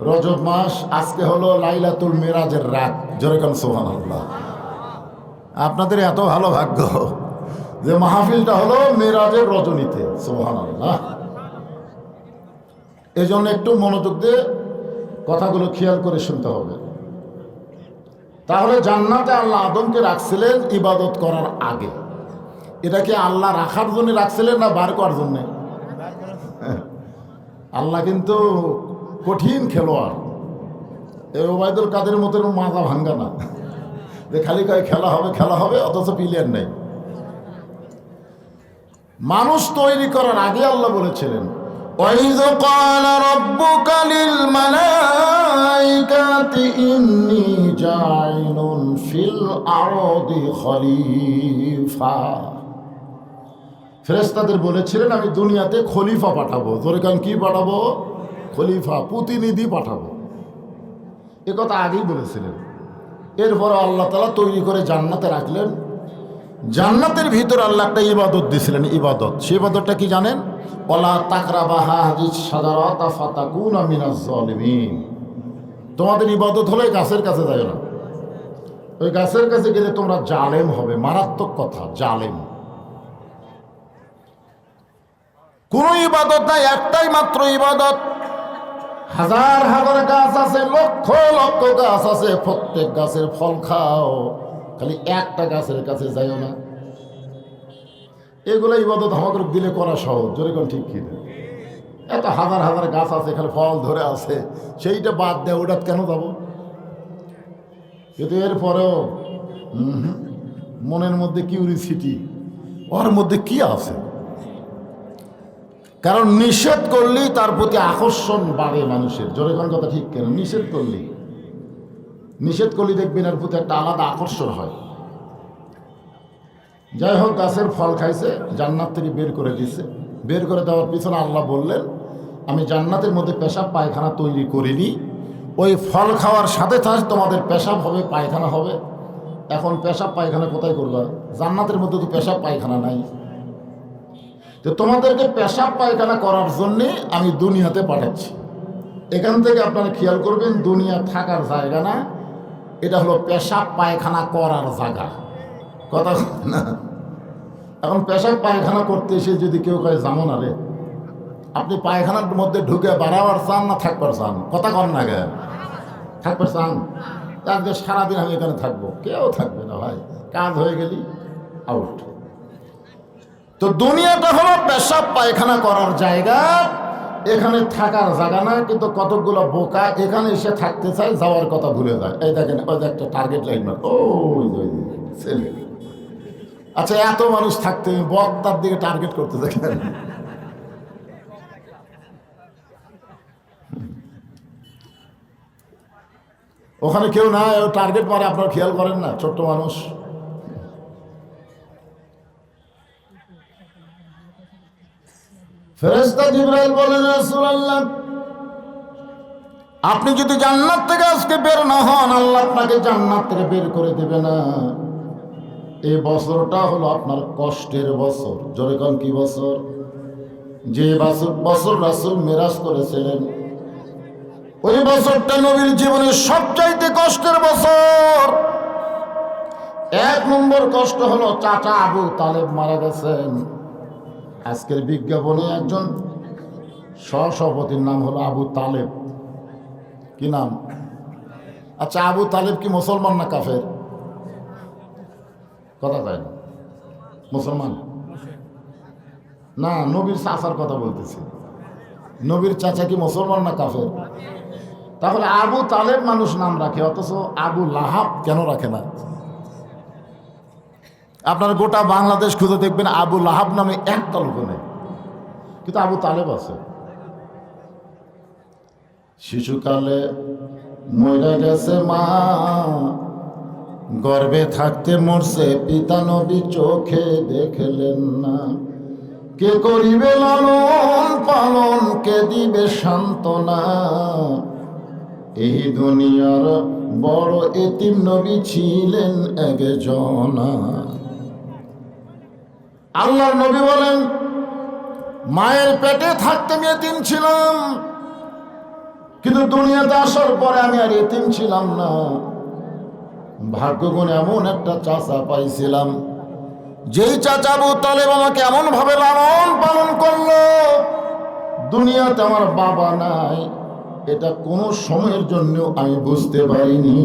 রজব মাস, আজকে হলো লাইলাতুল মিরাজের রাত। জোরে কান সুবহানাল্লাহ। আপনাদের এত ভালো ভাগ্য যে মাহফিলটা হলো মিরাজের রজনীতে। সুবহানাল্লাহ। এই জন্য একটু মনোযোগ দিয়ে কথাগুলো খেয়াল করে শুনতে হবে। তাহলে জান্নাতে আল্লাহ আদমকে রাখছিলেন ইবাদত করার আগে। এটা কি আল্লাহ রাখার জন্য রাখছিলেন না বার করার জন্যে? আল্লাহ কিন্তু কঠিন খেলোয়াড়। এই ওবায়দুল কাদের মতো মাজা ভাঙ্গা না যে খালি কয় খেলা হবে খেলা হবে, অথচ প্লেয়ার নেই। মানুষ তৈরি করার আগে আল্লাহ বলেছিলেন, وَإِذْ قَالَ رَبُّكَ لِلْمَلَائِكَةِ إِنِّي جَاعِلٌ فِي الْأَرْضِ خَلِيفَةً। ফেরেশতাদের বলেছিলেন আমি দুনিয়াতে খলিফা পাঠাবো। জোরে কান, কি পাঠাবো? খলিফা, প্রতিনিধি পাঠাবো। এ কথা আগেই বলেছিলেন। এরপর আল্লাহ তাআলা তৈরি করে জান্নাতে রাখলেন। জান্নাতের ভিতর আল্লাহ একটা ইবাদত দিয়েছিলেন, ইবাদত। সেই ইবাদতটা কি জানেন? ওয়ালা তাকরাবা হাযিস শাজারাতা ফাতাকুনা মিনাজ জালিমিন। তোমাদের ইবাদত হলো গাছের কাছে যাও না। ওই গাছের কাছে গেলে তোমরা জালেম হবে। মারাত্মক কথা, জালেম। কোন ইবাদত নাই, একটাই মাত্র ইবাদত। হাজার হাজার গাছ আছে, লক্ষ লক্ষ গাছ আছে, প্রত্যেক গাছের ফল খাও, খালি একটা গাছের কাছে যাইও না। এগুলো ইবাদত আমাদের দিলে করা সহজ। জোরে কোন ঠিক কি? এত হাজার হাজার গাছ আছে, এখানে ফল ধরে আছে, সেইটা বাদ দেয়, ওটা কেন যাব? কিন্তু এরপরেও মনের মধ্যে কিউরিসিটি, ওর মধ্যে কি আছে? কারণ নিষেধ করলেই তার প্রতি আকর্ষণ বাড়ে মানুষের। জোরে কোন কথা ঠিক কেন? নিষেধ করলেই দেখবেন এর প্রতি একটা আলাদা আকর্ষণ হয়। যাই হোক, গাছের ফল খাইছে, জান্নাত থেকে বের করে দিছে। বের করে দেওয়ার পিছনে আল্লাহ বললেন, আমি জান্নাতের মধ্যে পেশাব পায়খানা তৈরি করিনি। ওই ফল খাওয়ার সাথে সাথে তোমাদের পেশাব হবে, পায়খানা হবে। এখন পেশাব পায়খানা কোথায় করবা? জান্নাতের মধ্যে তো পেশাব পায়খানা নাই। তো তোমাদেরকে পেশাব পায়খানা করার জন্যে আমি দুনিয়াতে পাঠাচ্ছি। এখান থেকে আপনারা খেয়াল করবেন, দুনিয়া থাকার জায়গা না, এটা হলো পেশাব পায়খানা করার জায়গা। কথা না। এখন পেশাব পায়খানা করতে এসে যদি কেউ কয় যাবো না রে, আপনি পায়খানার মধ্যে ঢুকে বাড়াবার চান না থাকবার চান? কথা কর না গে, থাকবার চান? আজকে সারাদিন আমি এখানে থাকবো, কেউ থাকবে না ভাই, কাজ হয়ে গেলি আউট। তো দুনিয়াটা হলো পেশাব পায়খানা করার জায়গা, এখানে থাকার জায়গা না। কিন্তু কতকগুলো বোকা এখানে এসে থাকতে চায়, যাওয়ার কথা ভুলে যায়। এই দেখেন, ওই যে একটা টার্গেট লাইন, ওই ছেলে। আচ্ছা, এত মানুষ থাকতে বক্তার দিকে টার্গেট করতে দেখেন। ওখানে কেউ না, টার্গেট মারে, আপনারা খেয়াল করেন না? ছোট্ট মানুষ। ফেরেশতা জিবরাইল বলেন, রাসূলুল্লাহ, আপনি যদি জান্নাত থেকে আজকে বের না হন, আল্লাহ আপনাকে জান্নাত থেকে বের করে দেবে না। এই বছরটা হলো আপনার কষ্টের বছর। জোরে কোন, কি বছর? যে বছর রাসূল মেরাজ করেছিলেন, ওই বছরটা নবীর জীবনের সবচাইতে কষ্টের বছর। 1 নম্বর কষ্ট হলো চাচা আবু তালেব মারা গেছেন। আজকের বিজ্ঞাপনে একজন সহসভাপতির নাম হলো আবু তালেব। কি নাম? আচ্ছা, আবু তালেব কি মুসলমান না কাফের? কথা কয় না। মুসলমান না, নবীর চাচার কথা বলতেছি। নবীর চাচা কি মুসলমান না কাফের? তাহলে আবু তালেব মানুষ নাম রাখে, অথচ আবু লাহাব কেন রাখে না? আপনারা গোটা বাংলাদেশ খুঁজে দেখবেন আবু লাহাব নামে একটা লোক নেই, কিন্তু আবু তালেব আছে। শিশুকালে মরে গেছে মা, গর্ভে থাকতে মরছে পিতা, নবী চোখে দেখলেন না। কে করিবে লালন পালন, কে দিবে সান্ত্বনা? এই দুনিয়ার বড় এতিম নবী ছিলেন একজনা। আল্লাহর নবী বলেন, মায়ের পেটে থাকতে আমি এতিম ছিলাম, কিন্তু দুনিয়াতে আসার পরে আমি আর এতিম ছিলাম না। ভাগ্যগুণ এমন একটা চাচা পাইছিলাম, যেই চাচা আবু তালেব আমাকে এমন ভাবে লালন পালন করলো, দুনিয়াতে আমার বাবা নাই এটা কোনো সময়ের জন্য আমি বুঝতে পারিনি।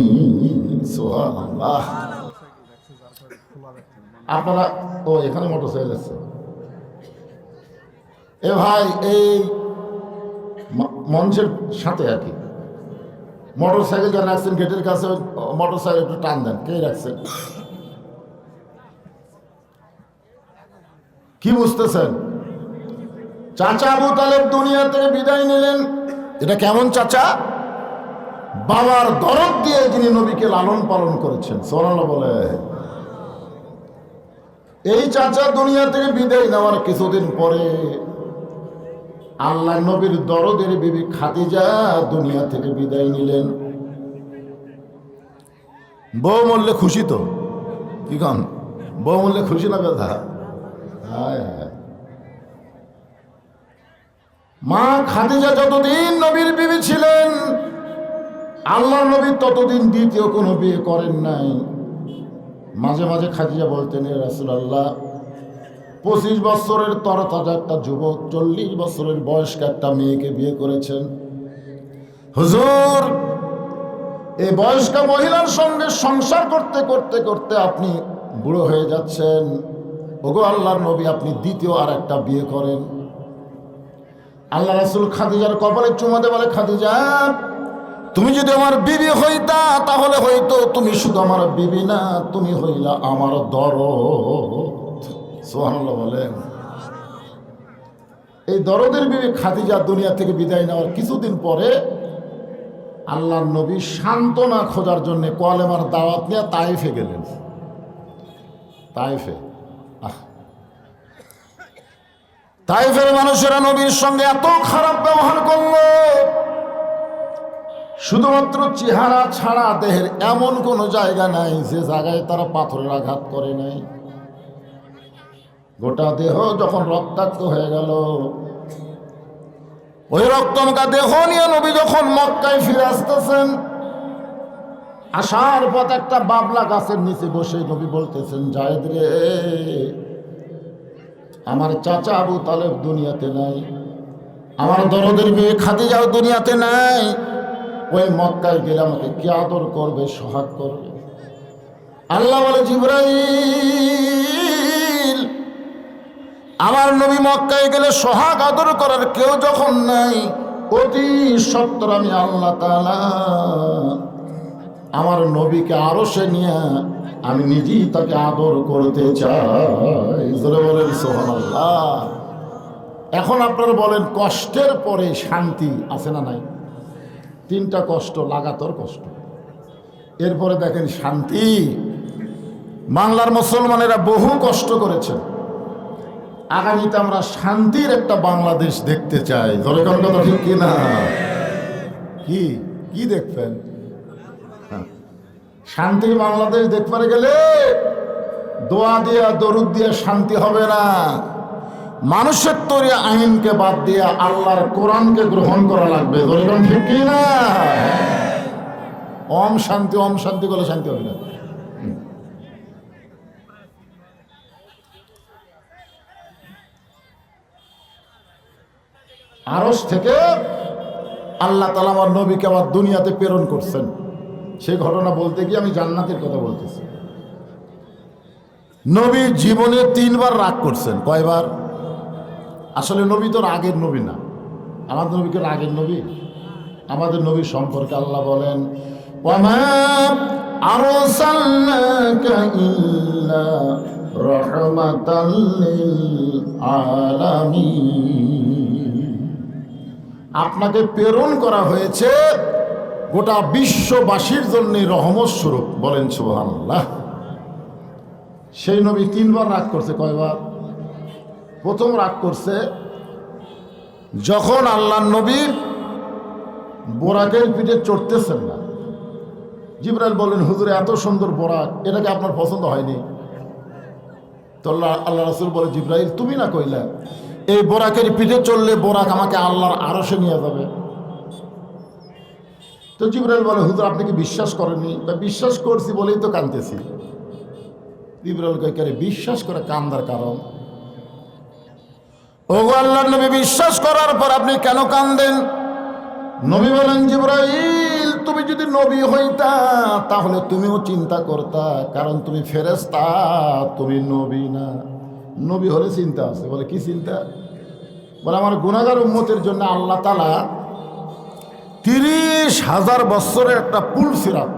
সুবহানাল্লাহ। আপনারা ও এখানে মোটরসাইকেল আছে। এ ভাই, এই মঞ্চের সাথে আর কি মোটরসাইকেল যারা রাখছেন গেটের কাছে, মোটরসাইকেল একটু টান দেন। কে রাখছেন? কি বুঝতেছেন? চাচা আবু তালেব দুনিয়া থেকে বিদায় নিলেন। এটা কেমন চাচা? বাবার দরদ দিয়ে যিনি নবীকে লালন পালন করেছেন। সুবহানাল্লাহ বলে। এই চাচা দুনিয়া থেকে বিদায় নেওয়ার কিছুদিন পরে আল্লাহ নবীর দরদের বিবি খাদিজা দুনিয়া থেকে বিদায় নিলেন। বউ মরলে খুশি তো? কি কন? বউ মরলে খুশি না ব্যথা? হায় হায়। মা খাদিজা যতদিন নবীর বিবি ছিলেন, আল্লাহর নবী ততদিন দ্বিতীয় কোনো বিয়ে করেন নাই। মাঝে মাঝে খাদিজা বলতেন, এ রাসূলুল্লাহ, 25 বছরের তরতাজা একটা যুবক 40 বছরের বয়স্ক একটা মেয়েকে বিয়ে করেছেন। হুজুর, এই বয়স্ক মহিলার সঙ্গে সংসার করতে করতে করতে আপনি বুড়ো হয়ে যাচ্ছেন। ওগো আল্লাহর নবী, আপনি দ্বিতীয় আর একটা বিয়ে করেন। আল্লাহ রাসূল খাদিজার কপালে চুমা দিয়ে বলে, খাদিজা, তুমি যদি আমার বিবি হইতা তাহলে হয়তো তুমি শুধু আমার বিবি না, তুমি হইলা আমার দরদ। সুবহানাল্লাহ বলেন। এই দরদের বিবি খাদিজা দুনিয়া থেকে বিদায় নেওয়ার কিছুদিন পরে আল্লাহর নবী সান্ত্বনা খোঁজার জন্য কলেমার দাওয়াত নিয়ে তায়েফে গেলেন। তায়েফে, তায়েফের মানুষেরা নবীর সঙ্গে এত খারাপ ব্যবহার করলো, শুধুমাত্র চেহারা ছাড়া দেহের এমন কোনো জায়গা নাই যে জায়গায় তারা পাথরের আঘাত করে নাই। গোটা দেহ যখন রক্তাক্ত হয়ে গেল, ওই রক্তমাখা দেহ নিয়ে নবী যখন মক্কায় ফিরে আসতেছেন, আসার পথ একটা বাবলা গাছের নিচে বসে নবী বলতেছেন, জায়েদ রে, আমার চাচা আবু তালেব দুনিয়াতে নাই, আমার দরদের মেয়ে খাদিজাও দুনিয়াতে নাই। ওই মক্কায় গেলে আমাকে কি আদর করবে, সোহাগ করবে? আল্লাহ বলে, জিবরাইল, আমার নবী মক্কায় গেলে সোহাগ আদর করার কেউ যখন নাই, অতি সত্তর আমি আল্লাহ তাআলা আমার নবীকে আরশে নিয়ে আমি নিজেই তাকে আদর করতে চাই। বলেন সুবহানাল্লাহ। এখন আপনারা বলেন, কষ্টের পরে শান্তি আছে না নাই? 3টা কষ্ট, লাগাতার কষ্ট, এরপরে দেখেন শান্তি। বাংলার মুসলমানেরা বহু কষ্ট করেছে, আগামীতে আমরা শান্তির একটা বাংলাদেশ দেখতে চাই। ধরে কোন কথা ঠিক কিনা? কি কি দেখবেন? শান্তির বাংলাদেশ দেখতে গেলে দোয়া দিয়া দরুদ দিয়া শান্তি হবে না, মানুষের তৈরি আইনকে বাদ দিয়ে আল্লাহর কোরআনকে গ্রহণ করা লাগবে। বলবেন ঠিক কি না? ওম শান্তি বলে শান্তি হবে না। আরশ থেকে আল্লাহ তাআলা আমার নবীকে আবার দুনিয়াতে প্রেরণ করছেন। সেই ঘটনা বলতে গিয়ে আমি জান্নাতের কথা বলতেছি। নবী জীবনে 3 বার রাগ করছেন। কয়বার? আসলে নবী তো রাগের নবী না। আমাদের নবীকে রাগের নবী? আমাদের নবী সম্পর্কে আল্লাহ বলেন, ওয়ামা আরসালনাকা ইল্লা রাহমাতাল লিল আলামিন। আপনাকে প্রেরণ করা হয়েছে গোটা বিশ্ববাসীর জন্য রহমত স্বরূপ। বলেন সুবহানাল্লাহ। সেই নবী 3 বার রাগ করছে। কয়বার? প্রথম রাগ করছে যখন আল্লাহর নবী বোরাকের পিঠে চড়তেছেন না। জিবরাইল বলেন, হুজুর এত সুন্দর বোরাক, এটাকে আপনার পছন্দ হয়নি? তো আল্লাহ রাসূল বলে, জিবরাইল তুমি না কইলা এই বোরাকের পিঠে চললে বোরাক আমাকে আল্লাহর আরশে নিয়ে যাবে? তো জিবরাইল বলে, হুজুর আপনি কি বিশ্বাস করেননি? বিশ্বাস করছি বলেই তো কাঁদতেছি। জিবরাইল কয়, বিশ্বাস করে কান্দার কারণ? ওগো আল্লাহর নবী, বিশ্বাস করার পর আপনি কেন কান্দেন? নবী বলেন, জিবরাইল তুমি যদি নবী হইতা তাহলে তুমিও চিন্তা করতা, কারণ তুমি ফেরেশতা, তুমি নবী না। নবী হলে চিন্তা আছে। বলে কি চিন্তা? বলে আমার গুনাহগার উম্মতের জন্য আল্লাহ তাআলা 30,000 বছরের একটা পুল সিরাত,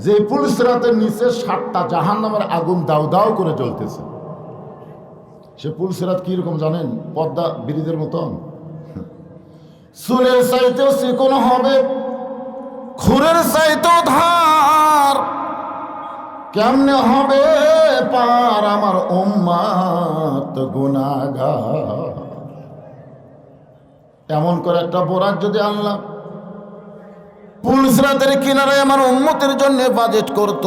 যে পুল সিরাতের নিচে 7টা জাহান্নামের আগুন দাউ দাউ করে জ্বলতেছে। সে পুল সিরাত কিরকম জানেন? পদ্মা ব্রিজের মতন। চুলের চাইতেও চিকন হবে, খুরের চাইতেও ধার। কেমনে হবে পার আমার উম্মত গুনাহগার? এমন করে একটা বোরাক যদি আল্লাহ পুল সিরাতের কিনারে আমার উম্মতের জন্য বাজেট করত,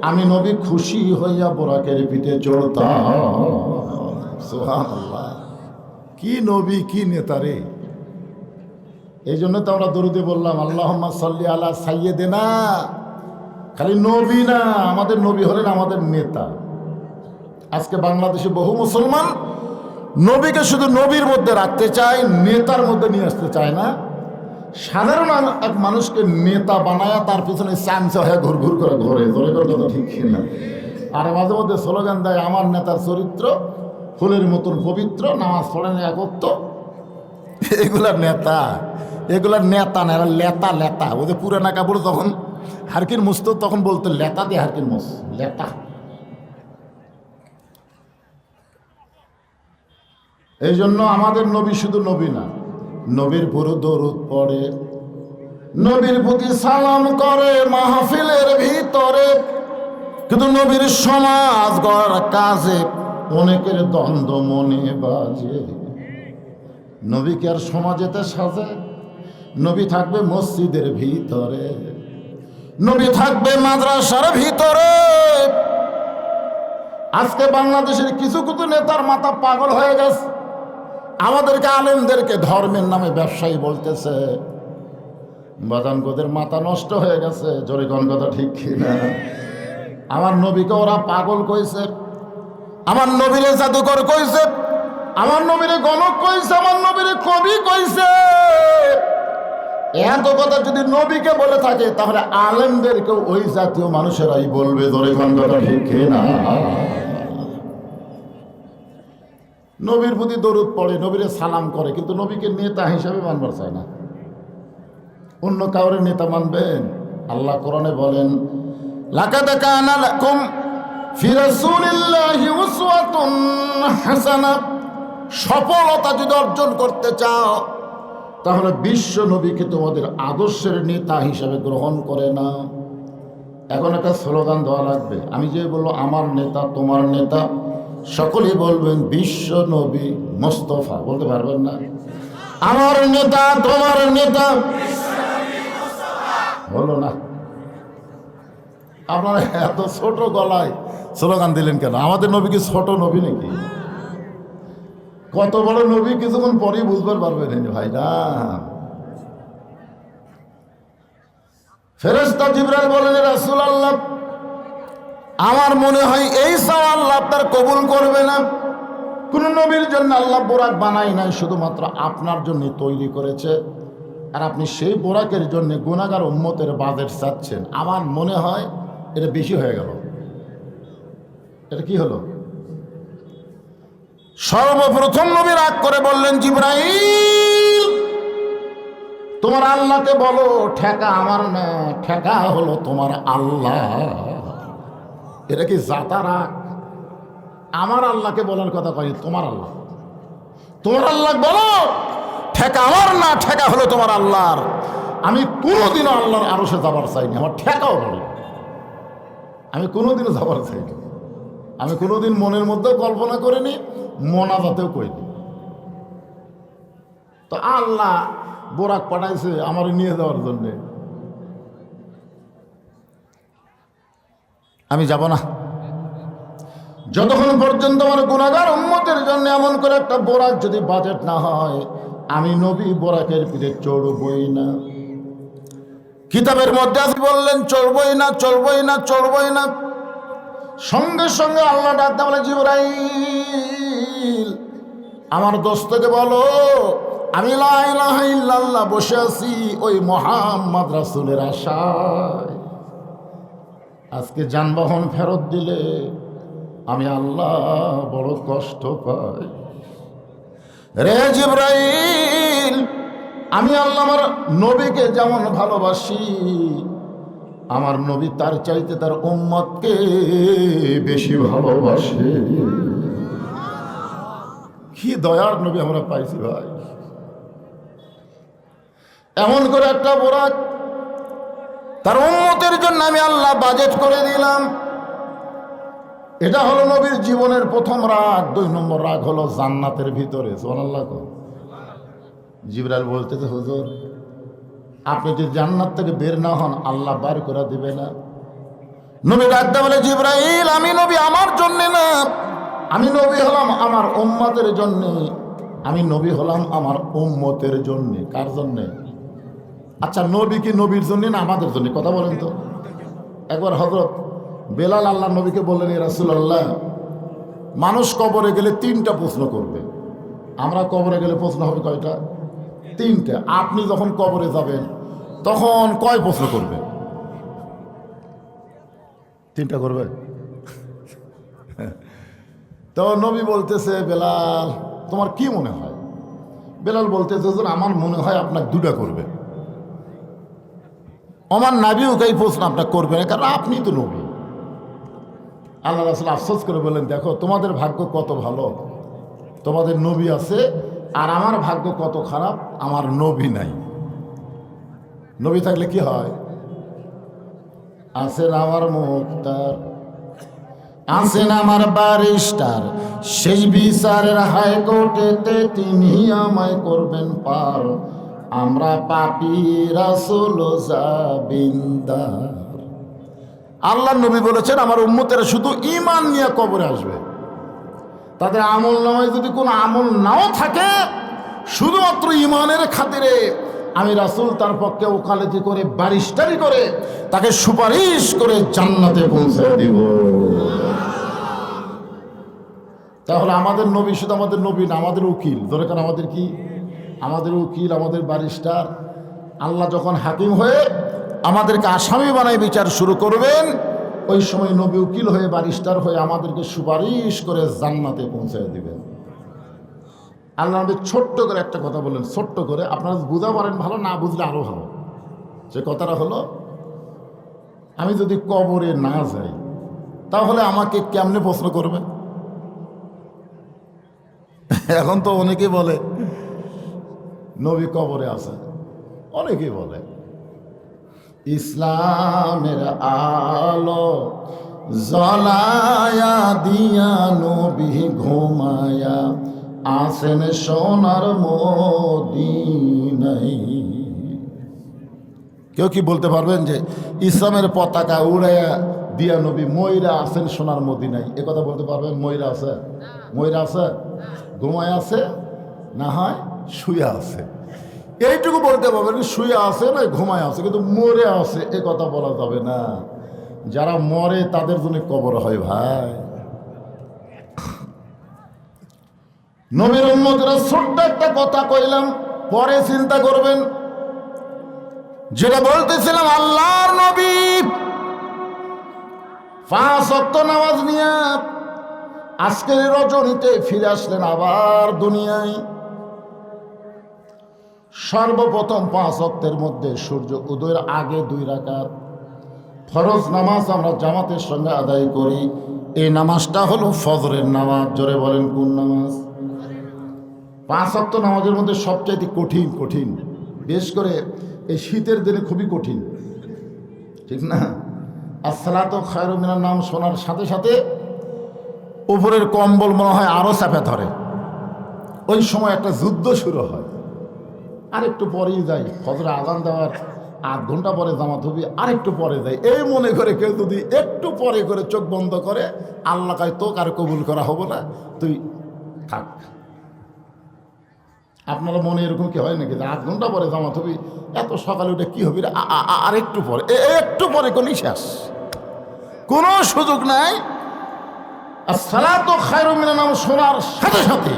আমি নবী খুশি হইয়া বোরাকের পিঠে চড়তাম। সুবহানাল্লাহ। কি নবী, কি নেতা রে! এই জন্য তো আমরা দরুদে বললাম, আল্লাহুম্মা সাল্লি আলা সাইয়্যিদিনা। খালি নবী না, আমাদের নবী হলেন আমাদের নেতা। আজকে বাংলাদেশে বহু মুসলমান নবীকে শুধু নবীর মধ্যে রাখতে চায়, নেতার মধ্যে নিয়ে আসতে চায় না। সাধারণ এক মানুষকে নেতা বানায়া তার পিছনে চামচা হয়ে ঘুর ঘুর করে ঘরে ধরে করে কথা ঠিক না। আর মাঝে মধ্যে স্লোগান দেয়, আমার নেতার চরিত্র ফুলের মতন পবিত্র, নামাজ পড়েন একত্র। এগুলার নেতা না, এরা লেতা লেতা। ওদের পুরানা কাপড় তখন হারকিন মুস্ত, তখন বলতো লেতা দিয়ে হারকিন মুস, লেতা। এই জন্য আমাদের নবী শুধু নবী না, নবীর পুরো দরুদ পড়ে, নবীর প্রতি সালাম করে মাহফিলের ভিতরে। কিন্তু নবীর সমাজ গড়ার কাজে অনেকের দ্বন্দ্ব মনে বাজে। নবীকে আর সমাজেতে সাজে? নবী থাকবে মসজিদের ভিতরে, নবী থাকবে মাদ্রাসার ভিতরে। আজকে বাংলাদেশের কিছু কিছু নেতার মাথা পাগল হয়ে গেছে, আমাদেরকে আলেমদেরকে ধর্মের নামে ব্যবসায়ী বলতেছে। বাজানগোদের মাথা নষ্ট হয়ে গেছে। জোরে কোন কথা ঠিক কিনা? আমার নবীকে ওরা পাগল কইছে, আমার নবীরে জাদুকর কইছে, আমার নবীরে গণক কইছে, আমার নবীরে কবি কইছে। এত কথা যদি নবীকে বলে থাকে তাহলে আলেমদেরকে ওই জাতীয় মানুষেরাই বলবে। জোরে কোন কথা ঠিক কিনা? নবীর প্রতি দরুদ পড়ে, নবীরে সালাম করে, কিন্তু নবীকে নেতা হিসাবে মানবার চায় না। অন্য কাউরে নেতা মানবেন? আল্লাহ কোরআনে বলেন, লাকাদ কানা লাকুম ফি রাসূলিল্লাহি উসওয়াতুন হাসানাহ। সফলতা যদি অর্জন করতে চাও তাহলে বিশ্ব নবীকে তোমাদের আদর্শের নেতা হিসাবে গ্রহণ করে না। এখন একটা স্লোগান দেওয়া লাগবে। আমি যে বলবো আমার নেতা, তোমার নেতা, সকলেই বলবেন বিশ্ব নবী মোস্তফা। বলতে পারবেন না? আমার নেতা, তোমার নেতা। হলো না? আপনারা এত ছোট গলায় স্লোগান দিলেন কেন? আমাদের নবী কি ছোট নবী নাকি? কত বড় নবী কিছুক্ষণ পরেই বুঝবার পারবেন ভাই না। ফেরেশতা জিবরাইল বলেন, রাসূলুল্লাহ, আমার মনে হয় এই চাওয়া আল্লাহ আপনার কবুল করবে না। কোন নবীর জন্য আল্লাহ বোরাক বানাই নাই, শুধুমাত্র আপনার জন্য তৈরি করেছে। আর আপনি সেই বোরাকের জন্য গুনাহগার উম্মতের বাজেট চাচ্ছেন। আমার মনে হয় এটা বেশি হয়ে গেল। এটা কি হলো? সর্বপ্রথম নবী রাগ করে বললেন, জিবরাইল, তোমার আল্লাহকে বলো ঠেকা আমার না, ঠেকা হলো তোমার আল্লাহ। এটা কি জাতা রাগ? আমার আল্লাহকে বলার কথা কই, তোমার আল্লাহ, তোমার আল্লাহ বলো ঠেকা আমার না, ঠেকা হলো তোমার আল্লাহর। আমি কোনোদিনও আল্লাহর আরশে যাবার চাইনি, আমার ঠেকাও বলি, আমি কোনোদিনও যাবার চাইনি। আমি কোনোদিন মনের মধ্যেও কল্পনা করিনি, মোনাজাতেও কইনি। তো আল্লাহ বোরাক পাঠাইছে আমার নিয়ে যাওয়ার জন্যে, আমি যাব না যতক্ষণ পর্যন্ত আমার গুনাহগার উম্মতের জন্য এমন করে একটা বোরাক যদি বাজেট না হয়, আমি নবী বোরাকের পিঠে চড়বই না। কিতাবের মধ্যে আপনি বললেন চড়বই না, চড়বই না, চড়বই না। সঙ্গে সঙ্গে আল্লাহ ডাকতে বলে, জিবরাইল, আমার দোস্তকে বলো আমি লা ইলাহা ইল্লাল্লাহ বসে আছি ওই মুহাম্মদ রাসূলের আশায়। আজকে যানবাহন ফেরত দিলে আমি আল্লাহ বড় কষ্ট পাই। রে জিবরাইল, আমি আল্লাহ আমার নবীকে যেমন ভালোবাসি, আমার নবী তার চাইতে তার উম্মতকে বেশি ভালোবাসে। কি দয়ার নবী আমরা পাইছি ভাই। এমন করে একটা বোরাক তার উম্মতের জন্য আমি আল্লাহ বাজেট করে দিলাম। এটা হলো নবীর জীবনের প্রথম রাগ। 2 নম্বর রাগ হলো জান্নাতের ভিতরে। সুবহানাল্লাহ। জিবরাইল বলতেছে, হুজুর, আপনি যদি জান্নাত থেকে বের না হন আল্লাহ বার করে দিবে না। নবী ডাকতে বলে, জিবরাইল, আমি নবী আমার জন্য না, আমি নবী হলাম আমার উম্মতের জন্য। আমি নবী হলাম আমার উম্মতের জন্য। কার জন্যে? আচ্ছা, নবী কি নবীর জন্য না আমাদের জন্য? কথা বলেন তো। একবার হযরত বেলাল আল্লাহ নবীকে বললেন, ইয়া রাসূলুল্লাহ, মানুষ কবরে গেলে 3টা প্রশ্ন করবে। আমরা কবরে গেলে প্রশ্ন হবে কয়টা? 3টা। আপনি যখন কবরে যাবেন তখন কয় প্রশ্ন করবে? 3টা করবে। তো নবী বলতেছে, বেলাল, তোমার কি মনে হয়? বেলাল বলতেছে, আমার মনে হয় আপনার 2টা করবে। আমার নবীও এই প্রশ্ন আপনার করবে না, কারণ আপনি তো নবী। আল্লাহ রাসূল আফসোস করে বললেন, দেখো তোমাদের ভাগ্য কত ভালো, তোমাদের নবী আছে, আর আমার ভাগ্য কত খারাপ, আমার নবী নাই। নবী থাকলে কি হয়? আছেন আমার মুক্তার, আছেন আমার ব্যারিস্টার, সেই বিচারের হাইকোর্টেতে তিনি আমায় করবেন পার। আমরা পাপী, রাসূল জাবিনদার। আল্লাহ নবী বলেছেন, আমার উম্মতেরা শুধু ঈমান নিয়ে কবরে আসবে। তাদের আমল নামায় যদি কোনো আমল নাও থাকে, শুধুমাত্র ঈমানের খাতিরে আমি রাসূল তার পক্ষে ওকালতি করে, ব্যারিস্টারি করে, তাকে সুপারিশ করে জান্নাতে পৌঁছে দিব। তাহলে আমাদের নবী শুধু আমাদের নবী না, আমাদের উকিল। দরকার আমাদের কি? আমাদের উকিল, আমাদের ব্যারিস্টার। আল্লাহ যখন হাকিম হয়ে আমাদেরকে আসামি বানায় বিচার শুরু করবেন, ওই সময় নবী উকিল হয়ে, ব্যারিস্টার হয়ে আমাদেরকে সুপারিশ করে জান্নাতে পৌঁছে দিবেন। আল্লাহ নবী ছোট্ট করে একটা কথা বললেন, ছোট্ট করে। আপনারা বুঝা পারেন ভালো, না বুঝলে আরো ভালো। সে কথাটা হলো, আমি যদি কবরে না যাই তাহলে আমাকে কেমনে প্রশ্ন করবে? এখন তো অনেকেই বলে নবী কবরে আছে, অনেকেই বলে ইসলামের আলো জ্বলায়া দিয়া নবী ঘুমায়া আসেন সোনার মদিনায়। কেউ কি বলতে পারবেন যে ইসলামের পতাকা উড়াইয়া দিয়া নবী ময়রা আসেন সোনার মদিনায়? এ কথা বলতে পারবেন? ময়রা আছে? ময়রা আছে? ঘুমায় আছে না হয় শুয়ে আছে, এইটুকু বলতে পারবেন শুয়ে আছে না ঘুমায় আছে, কিন্তু মরে আছে এ কথা বলা যাবে না। যারা মরে তাদের জন্য কবর হয় ভাই। নবীর উম্মতরা ছোট্ট একটা কথা কইলাম, পরে চিন্তা করবেন। যেটা বলতেছিলাম, আল্লাহর নবী 5 ওয়াক্ত নামাজ নিয়ে আজকের রজনীতে ফিরে আসলেন আবার দুনিয়ায়। সর্বপ্রথম 5 ওয়াক্তের মধ্যে সূর্য উদয়ের আগে 2 রাকাত ফরজ নামাজ আমরা জামাতের সঙ্গে আদায় করি। এই নামাজটা হলো ফজরের নামাজ। জোরে বলেন কোন নামাজ? 5 ওয়াক্ত নামাজের মধ্যে সবচাইতে কঠিন, বিশেষ করে এই শীতের দিনে খুবই কঠিন, ঠিক না? আসসালাতু খায়রুম মিনান নাম শোনার সাথে সাথে উপরের কম্বল মনে হয় আরও চাপে ধরে। ওই সময় একটা যুদ্ধ শুরু হয়। আর একটু পরেই যাই, ফজরে আজান দেওয়ার 8 ঘন্টা পরে জামাত হবে, আর একটু পরে যাই, এই মনে করে কেউ যদি একটু পরে করে চোখ বন্ধ করে, আল্লাহ কয় তো কার কবুল করা হবে না, তুই থাক। আপনারা মনে এরকম কি হয় নাকি যে 8 ঘন্টা পরে জামাত হবে, এত সকালে উঠে কি হবে, আর একটু পরে, একটু পরে করলেই শেষ, কোনো সুযোগ নাই। আর সালাতু খায়রুম মিনান নাম শোনার সাথে সাথে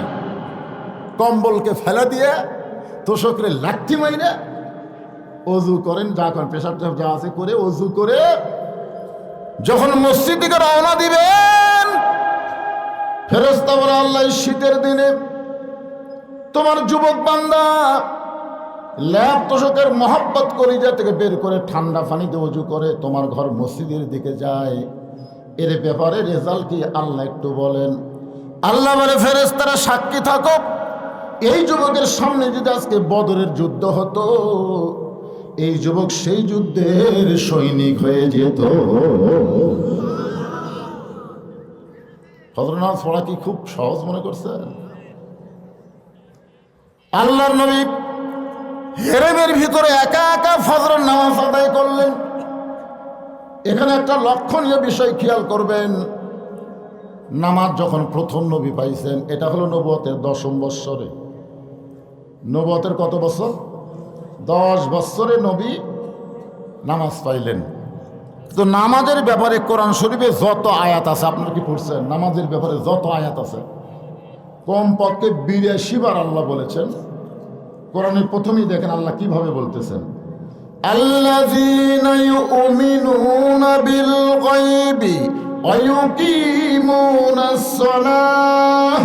কম্বলকে ফেলে দিয়ে তোষকরে লাঠি মাইরে অজু করেন, যা করেন পেশাব যা আছে করে অজু করে যখন মসজিদ দিকে রওনা দিবেন, ফেরেশতা বলে আল্লাহ শীতের দিনে তোমার যুবক বান্দা ল্যাব তোষকের মহব্বত কলিজা থেকে বের করে ঠান্ডা পানিতে অজু করে তোমার ঘর মসজিদের দিকে যায়, এর ব্যাপারে রেজাল্ট কি আল্লাহ একটু বলেন। আল্লাহ বলে ফেরেশতারা সাক্ষী থাকো, এই যুবকের সামনে যদি আজকে বদরের যুদ্ধ হতো, এই যুবক সেই যুদ্ধের সৈনিক হয়ে যেত। ফজর নামাজ পড়া কি খুব সহজ মনে করছেন? আল্লাহর নবী হেরেমের ভিতরে একা একা ফজরের নামাজ আদায় করলেন। এখানে একটা লক্ষণীয় বিষয় খেয়াল করবেন, নামাজ যখন প্রথম নবী পাইছেন, এটা হলো নবুয়তের 10ম বৎসরে। নবুয়তের কত বছর? 10 বৎসরে নবী নামাজ পাইলেন। তো নামাজের ব্যাপারে কোরআন শরীফে যত আয়াত আছে, আপনারা কি পড়ছেন? নামাজের ব্যাপারে যত আয়াত আছে কমপক্ষে 82 বার আল্লাহ বলেছেন। কোরআনের প্রথমেই দেখেন আল্লাহ কিভাবে বলতেছেন, আল্লাযীনা ইউমিনুনা বিল গায়বি ওয়া ইউকিমুনাস সালাহ।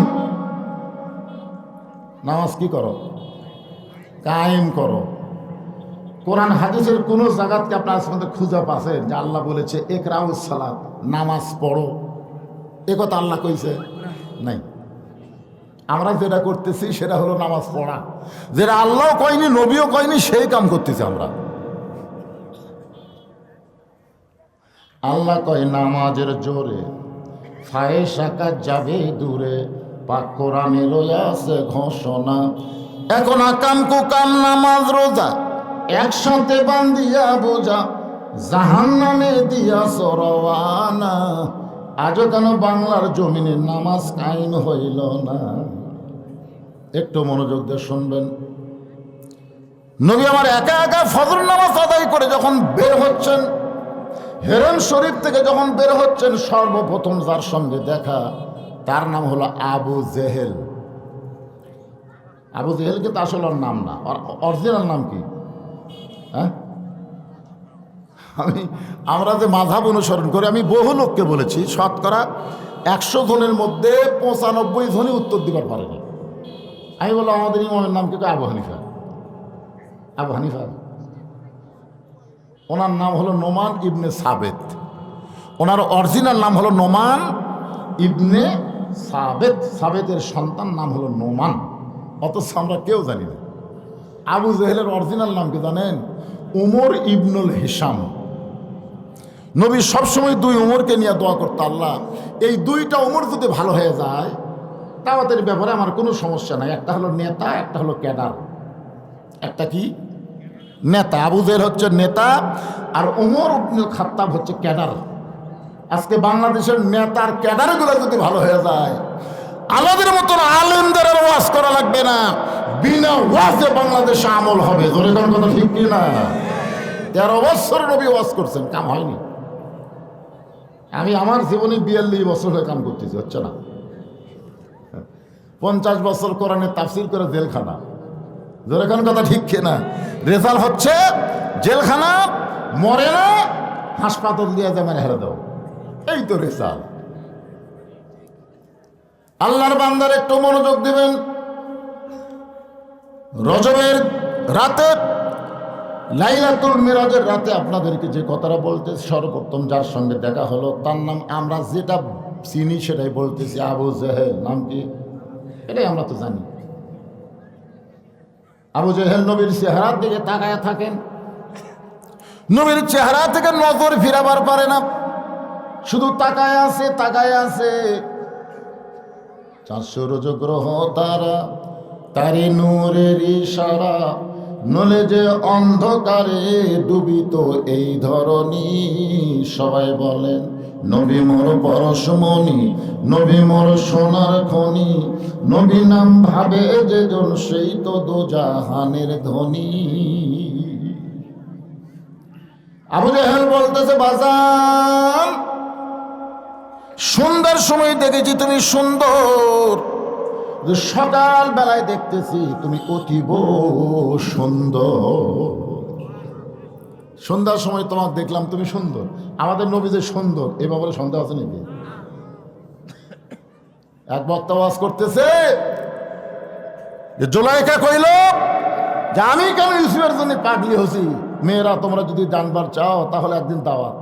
নামাজ কি করো? কায়েম করো। কোরআন হাদিসের কোন জায়গাতে আপনার মধ্যে খুঁজে পাচ্ছেন যে আল্লাহ বলেছে ইকরাউস সালাত, নামাজ পড়ো? এ কথা আল্লাহ কইছে? নাই। আমরা যেটা করতেছি সেটা হলো নামাজ পড়া, যেটা আল্লাহ কয়নি নবীও কয়নি, সেই কাম করতেছি আমরা। আল্লাহ কয় নামাজের জোরে ফায়েশা কাজ যাবে দূরে, পাক কোরআনে রয়েছে ঘোষণা। এখন আকাম কুকাম নামাজ রোজা একসাথে বান্ধিয়া বোঝা, জাহান্নামে দিয়া সরওয়ানা। আজও কেন বাংলার জমিনে নামাজ কায়েম হইল না? একটু মনোযোগ দিয়ে শুনবেন। নবী আমার একা একা ফজর নামাজ আদায় করে যখন বের হচ্ছেন, হেরেম শরীফ থেকে যখন বের হচ্ছেন, সর্বপ্রথম যার সঙ্গে দেখা তার নাম হলো আবু জেহেল। আবু জেহেল কিন্তু আসলে ওর নাম না, অরিজিনাল নাম কি? হ্যাঁ, আমরা যে মাযহাব অনুসরণ করি, আমি বহু লোককে বলেছি, শতকরা 100 জনের মধ্যে 95 জনই উত্তর দিবার পারেনি। আমি বললাম আমাদের ইমামের নাম কিন্তু আবু হানিফা। আবু হানিফা ওনার নাম হলো নোমান ইবনে সাবেত। ওনার অরিজিনাল নাম হলো নোমান ইবনে সাবেত। সাবেতের সন্তান নাম হলো নোমান, অথচ আমরা কেউ জানি না। আবু জেহেলের অরিজিনাল নাম কি জানেন? উমর ইবনুল হিসাম। নবী সবসময় 2 উমরকে নিয়ে দোয়া করতো, আল্লাহ এই 2টা উমর যদি ভালো হয়ে যায়, দাওয়াতের ব্যাপারে আমার কোনো সমস্যা নাই। একটা হলো নেতা, একটা হলো ক্যাডার। একটা কি? নেতা। আবু জেহেল হচ্ছে নেতা, আর উমর ইবনুল খাত্তাব হচ্ছে ক্যাডার। আজকে বাংলাদেশের নেতার ক্যাডারগুলো যদি ভালো হয়ে যায়, আমাদের মতন আলেমদের আর ওয়াজ করা লাগবে না, বিনা ওয়াজে বাংলাদেশে আমল হবে। ধরে কোন কথা ঠিক কি না? 13 বছর নবী ওয়াজ করছেন, কাম হয়নি। আমি আমার জীবনে 42 বছর হয়ে কাম করতেছি, হচ্ছে না। 50 বছর কোরআনে তাফসীর করে জেলখানা। ধরে কোন কথা ঠিক কি না? রেজাল্ট হচ্ছে জেলখানা, মরে না, হাসপাতাল দিয়ে যেমন হেরে দাও, এই তো রেজাল্ট। আল্লাহর বান্দার একটু মনোযোগ দিবেন। রজবের রাতে, লাইলাতুল মিরাজের রাতে আপনাদেরকে যে কথাটা বলতে, সর্বপ্রথম যার সঙ্গে দেখা হলো তার নাম আমরা যেটা চিনি সেটাই বলতেছি, আবু জেহেল। নাম কি? এটাই আমরা তো জানি। আবু জেহেল নবীর চেহারার দিকে তাকায় থাকেন, নবীর চেহারা থেকে নজর ফিরাবার পারে না, শুধু তাকায় আছে, তাকায় আছে। 400 রজগ্রহ তারা, তারি নূরের ইশারা, নলে যে অন্ধকারে ডুবিত এই ধরনী। সবাই বলেন নবী মোর পরশমণি, নবী মোর সোনার খনি, নবী নাম ভাবে যেজন সেই তো দোজাহানের ধনী। আবু জেহেল বলতেছে, বাজান সুন্দর সময় দেখেছি তুমি সুন্দর, সকাল বেলায় দেখতেছি তুমি অতীব সুন্দর। সন্ধ্যার সময় তোমাকে দেখলাম তুমি সুন্দর। আমাদের নবী যে সুন্দর, এ ব্যাপারে সন্দেহ আছে নাকি? এক বক্তা ওয়াজ করতেছে, জুলাইখা কইল যে আমি কেন ইউসুফের জন্য পাগলি হচ্ছি, মেয়েরা তোমরা যদি জানবার চাও তাহলে একদিন দাওয়াত।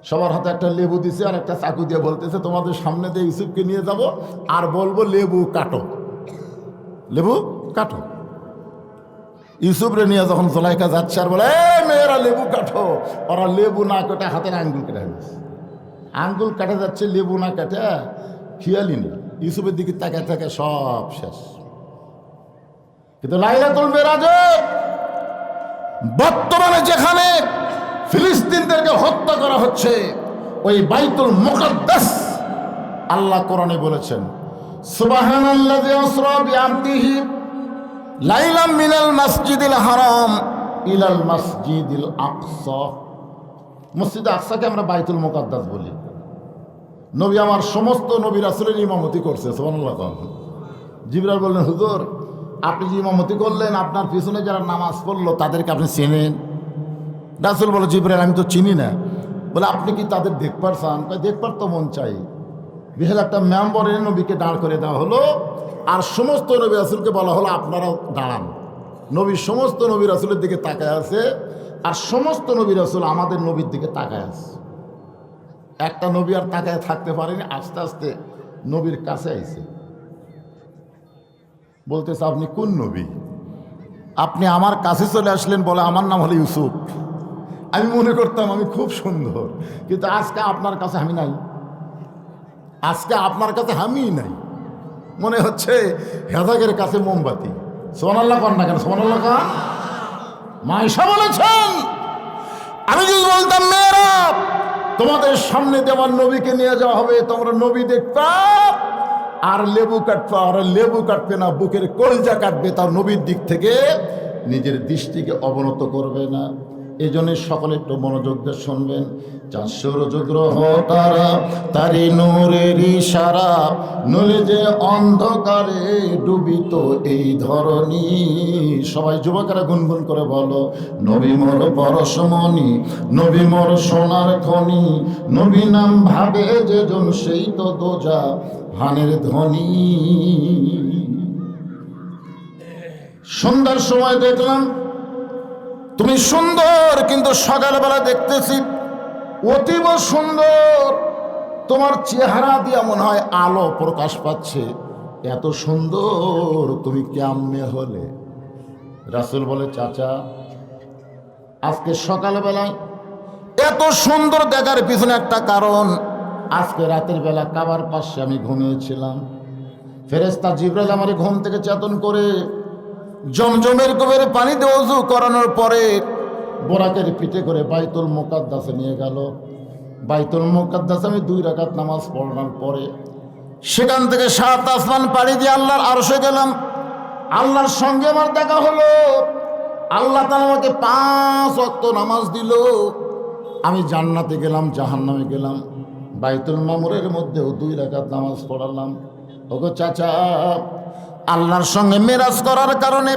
সবার হাতে একটা লেবু দিছে আর একটা চাকু দিয়ে বলতেছে তোমাদের সামনে দিয়ে ইউসুফকে নিয়ে যাব আর বলবো লেবু কাটো, লেবু কাটো। ইউসুফরে নিয়ে যখন জুলাইখা যাচ্ছে আর বলে মেয়েরা লেবু কাটো, ওরা লেবু না কেটে হাতের আঙ্গুল কেটে ফেলেছে। আঙ্গুল কাটে যাচ্ছে, লেবু না কাটে খেয়ালি নেই। ইউসুফের দিকে তাকায় থাকে, সব শেষ। কিন্তু লাইলাতুল মিরাজে বর্তমানে যেখানে ফিলিস্তিনদেরকে হত্যা করা হচ্ছে, ওই বাইতুল মুকাদ্দাস আল্লাহ কোরআনে বলেছেন সুবহানাল্লাযী আসরা বিআবদিহি লাইলাম মিনাল মাসজিদিল হারাম ইলাল মাসজিদিল আকসা। মসজিদে আকসাকে আমরা বাইতুল মুকাদ্দাস বলি। নবী আমার সমস্ত নবী রাসূলের ইমামতি করছে, সুবহানাল্লাহ। জিবরাইল বললেন হুজুর আপনি যে ইমামতি করলেন, আপনার পিছনে যারা নামাজ পড়লো তাদেরকে আপনি চেনেন? রাসূল বলে জিবরাইল আমি তো চিনি না। বলে আপনি কি তাদের দেখবার চান? দেখবার তো মন চাই। বিশাল একটা মেম্বরের নবীকে দাঁড় করে দেওয়া হলো, আর সমস্ত নবী রাসূলকে বলা হলো আপনারাও দাঁড়ান। নবী সমস্ত নবী রাসূলের দিকে তাকায় আছে, আর সমস্ত নবী রাসূল আমাদের নবীর দিকে তাকায় আছে। একটা নবী আর তাকায় থাকতে পারেনি, আস্তে আস্তে নবীর কাছে আইছে। বলতেছে আপনি কোন নবী? আপনি আমার কাছে চলে আসলেন, বলে আমার নাম হলো ইউসুফ। আমি মনে করতাম আমি খুব সুন্দর, কিন্তু আজকে আপনার কাছে আমি নাই, আজকে আপনার কাছে আমি নাই। মনে হচ্ছে হেদাগের কাছে মোমবাতি। সুবহানাল্লাহ কর না কেন? সুবহানাল্লাহ কর। মা আয়েশা বলেছেন আমি যদি বলতাম মেয়েরা তোমাদের সামনে দেওয়ার নবীকে নিয়ে যাওয়া হবে, তোমরা নবী দেখবা আর লেবু কাটবা, আর লেবু কাটবে না, বুকের কলজা কাটবে, তার নবীর দিক থেকে নিজের দৃষ্টিকে অবনত করবে না। এই জন্য সকলে একটু মনোযোগ দিয়ে শুনবেন। 400 রজগ্রহ তারা, তারি নূরের ইশারা, নলে যে অন্ধকারে ডুবিত এই ধরনী। সবাই যুবকেরা গুনগুন করে বলো নবী মোর পরশমণি, নবী মোর সোনার খনি, নবী নাম ভাবে যেজন সেই তো দোজাহানের ধনী। সন্ধ্যার সময় দেখলাম তুমি সুন্দর, কিন্তু সকালবেলা দেখতেছি অতীব সুন্দর। তোমার চেহারা দিয়ে মনে হয় আলো প্রকাশ পাচ্ছে, এত সুন্দর তুমি কেমনে হলে? রাসূল বলে চাচা আজকে সকালবেলায় এত সুন্দর দেখার পিছনে একটা কারণ। আজকে রাতের বেলা কাবার পাশে আমি ঘুমিয়েছিলাম, ফেরেশতা জিবরাইল আমার ঘুম থেকে চেতন করে জমজমের কুবের পানি দিয়ে ওযু করানোর পরে বোরাকের পিঠে করে বাইতুল মুকাদ্দাসে নিয়ে গেল। বাইতুল মুকাদ্দাসে আমি 2 রাকাত নামাজ পড়ানোর পরে সেখান থেকে 7 আসমান পাড়ি দিয়ে আল্লাহর আরশে গেলাম। আল্লাহর সঙ্গে আমার দেখা হলো। আল্লাহ তাআলা আমাকে 5 ওয়াক্ত নামাজ দিল। আমি জান্নাতে গেলাম, জাহান্নামে গেলাম। বাইতুল মামুরের মধ্যেও 2 রাকাত নামাজ পড়ালাম। ওগো চাচা, আল্লাহর সঙ্গে মেরাজ করার কারণে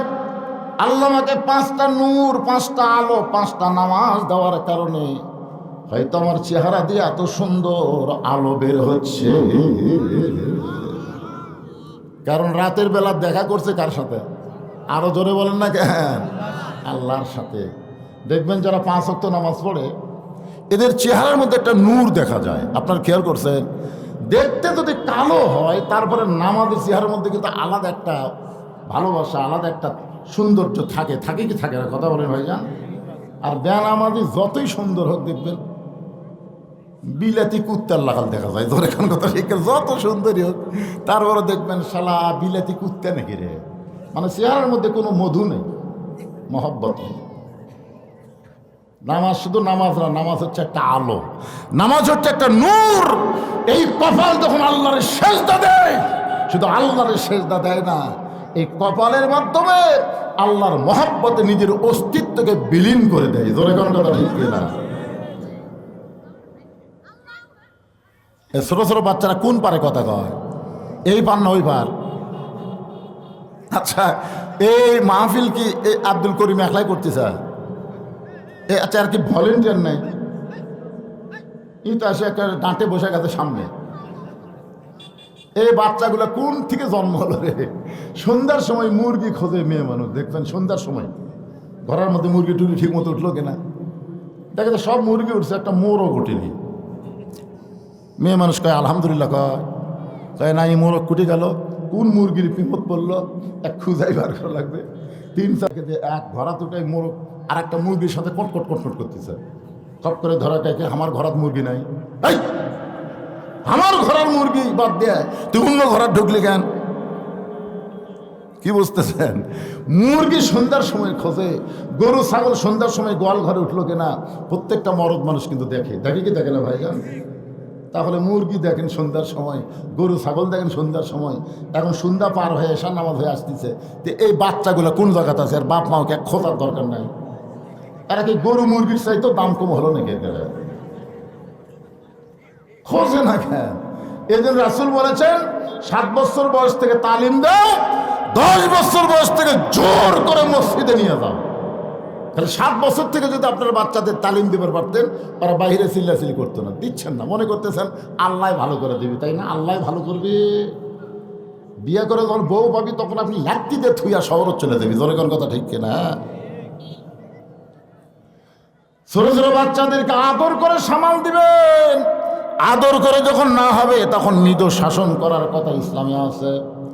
আল্লাহ আমাকে 5টা নূর, 5টা আলো, 5টা নামাজ দেওয়ার কারণে হয়তো আমার চেহারা দিয়ে এত সুন্দর আলো বের হচ্ছে। কারণ রাতের বেলা দেখা করছে কার সাথে? আরো জোরে বলেন না কেন? আল্লাহর সাথে। দেখবেন যারা 5 ওয়াক্ত নামাজ পড়ে এদের চেহারার মধ্যে একটা নূর দেখা যায়। আপনার খেয়াল করছেন? দেখতে যদি কালো হয় তারপরে নামাজের চেহারার মধ্যে কিন্তু আলাদা একটা ভালোবাসা, আলাদা একটা সৌন্দর্য থাকে। থাকে কি থাকে না? কথা বলেন ভাইজান। আর বেনামাজি যতই সুন্দর হোক দেখবেন বিলাতি কুত্তার লাগাল দেখা যায়। ধরে এখন কথা ঠিক, যত সুন্দরী হোক তারপরে দেখবেন শালা বিলাতি কুত্তা নাকি রে। মানে চেহারার মধ্যে কোনো মধু নেই, মহব্বত নেই। নামাজ শুধু নামাজ না, নামাজ হচ্ছে একটা আলো, নামাজ হচ্ছে একটা নূর। এই কপাল যখন আল্লাহর সেজদা দেয়, শুধু আল্লাহর সেজদা দেয় না, এই কপালের মাধ্যমে আল্লাহর মহব্বতে নিজের অস্তিত্বকে বিলীন করে দেয়। জোরে কোন কথা ঠিক না? ছোট ছোট বাচ্চারা কোন পারে কথা কয়? এই পার না ওই পার? আচ্ছা, এই মাহফিল কি এই আব্দুল করিম একলাই করতেছে? আচ্ছা, আর কি ভলেন্টিয়ার নাই? এই তো আসে একটা ডাঁটে বসে গেছে সামনে। এই বাচ্চাগুলো কোন থেকে জন্ম হলো রে? সন্ধ্যার সময় মুরগি খোঁজে মেয়ে মানুষ, দেখবেন সন্ধ্যার সময় ঘরের মধ্যে মুরগি টুরগি ঠিক মতো উঠলো কিনা। দেখে তো সব মুরগি উঠছে, একটা মোরগ ওঠেনি। মেয়ে মানুষ কয় আলহামদুলিল্লাহ, কয় না এই মোরগ কুটে গেল। কোন মুরগির বিপদ পড়লো এক খুঁজাই বার করা লাগবে। 3-4 কেজি এক ঘরা দুটাই মোরগ আর একটা মুরগির সাথে কটকট কটকট করতেছে। সব করে ধরা কে আমার ঘরাত মুরগি নাই। এই আমার ঘরের মুরগি বাদ দেয় তুই অন্য ঘরাত ঢুকলি কেন? কি বুঝতেছেন? মুরগি সন্ধ্যার সময় খোঁজে, গরু ছাগল সন্ধ্যার সময় গোয়াল ঘরে উঠলো কিনা প্রত্যেকটা মরদ মানুষ কিন্তু দেখে। দেখে কি দেখে না ভাইজান? তাহলে মুরগি দেখেন সন্ধ্যার সময়, গরু ছাগল দেখেন সন্ধ্যার সময়। এখন সন্ধ্যা পার হয়ে এশার নামাজ হয়ে আসতেছে, তো এই বাচ্চাগুলো কোন জায়গাতে আছে? আর বাপ মাকে এক খোঁজার দরকার নাই। এরা কি গরু মুরগির চাইতো দাম কম হলো নাকি? খোঁজে না কেন? এই জন্য রাসূল বলেছেন 7 বছর বয়স থেকে তালিম দাও, 10 বছর বয়স থেকে জোর করে মসজিদে নিয়ে যাও। তাহলে 7 বছর থেকে যদি আপনার বাচ্চাদের তালিম দিবার পারতেন, তারা বাইরে চিল্লাচিল্লি করতো না। দিচ্ছেন না, মনে করতেছেন আল্লাহ ভালো করে দিবি, তাই না? আল্লাহ ভালো করবে। বিয়ে করে যখন বউ পাবি তখন আপনি লাত্তিতে থুইয়া শহরে চলে যাবি। জোরে কোন কথা ঠিক কিনা? ছোট ছোট বাচ্চাদেরকে আদর করে সামাল দিবেন। আদর করে যখন না হবে তখন মৃদু শাসন করার কথা ইসলামে আছে।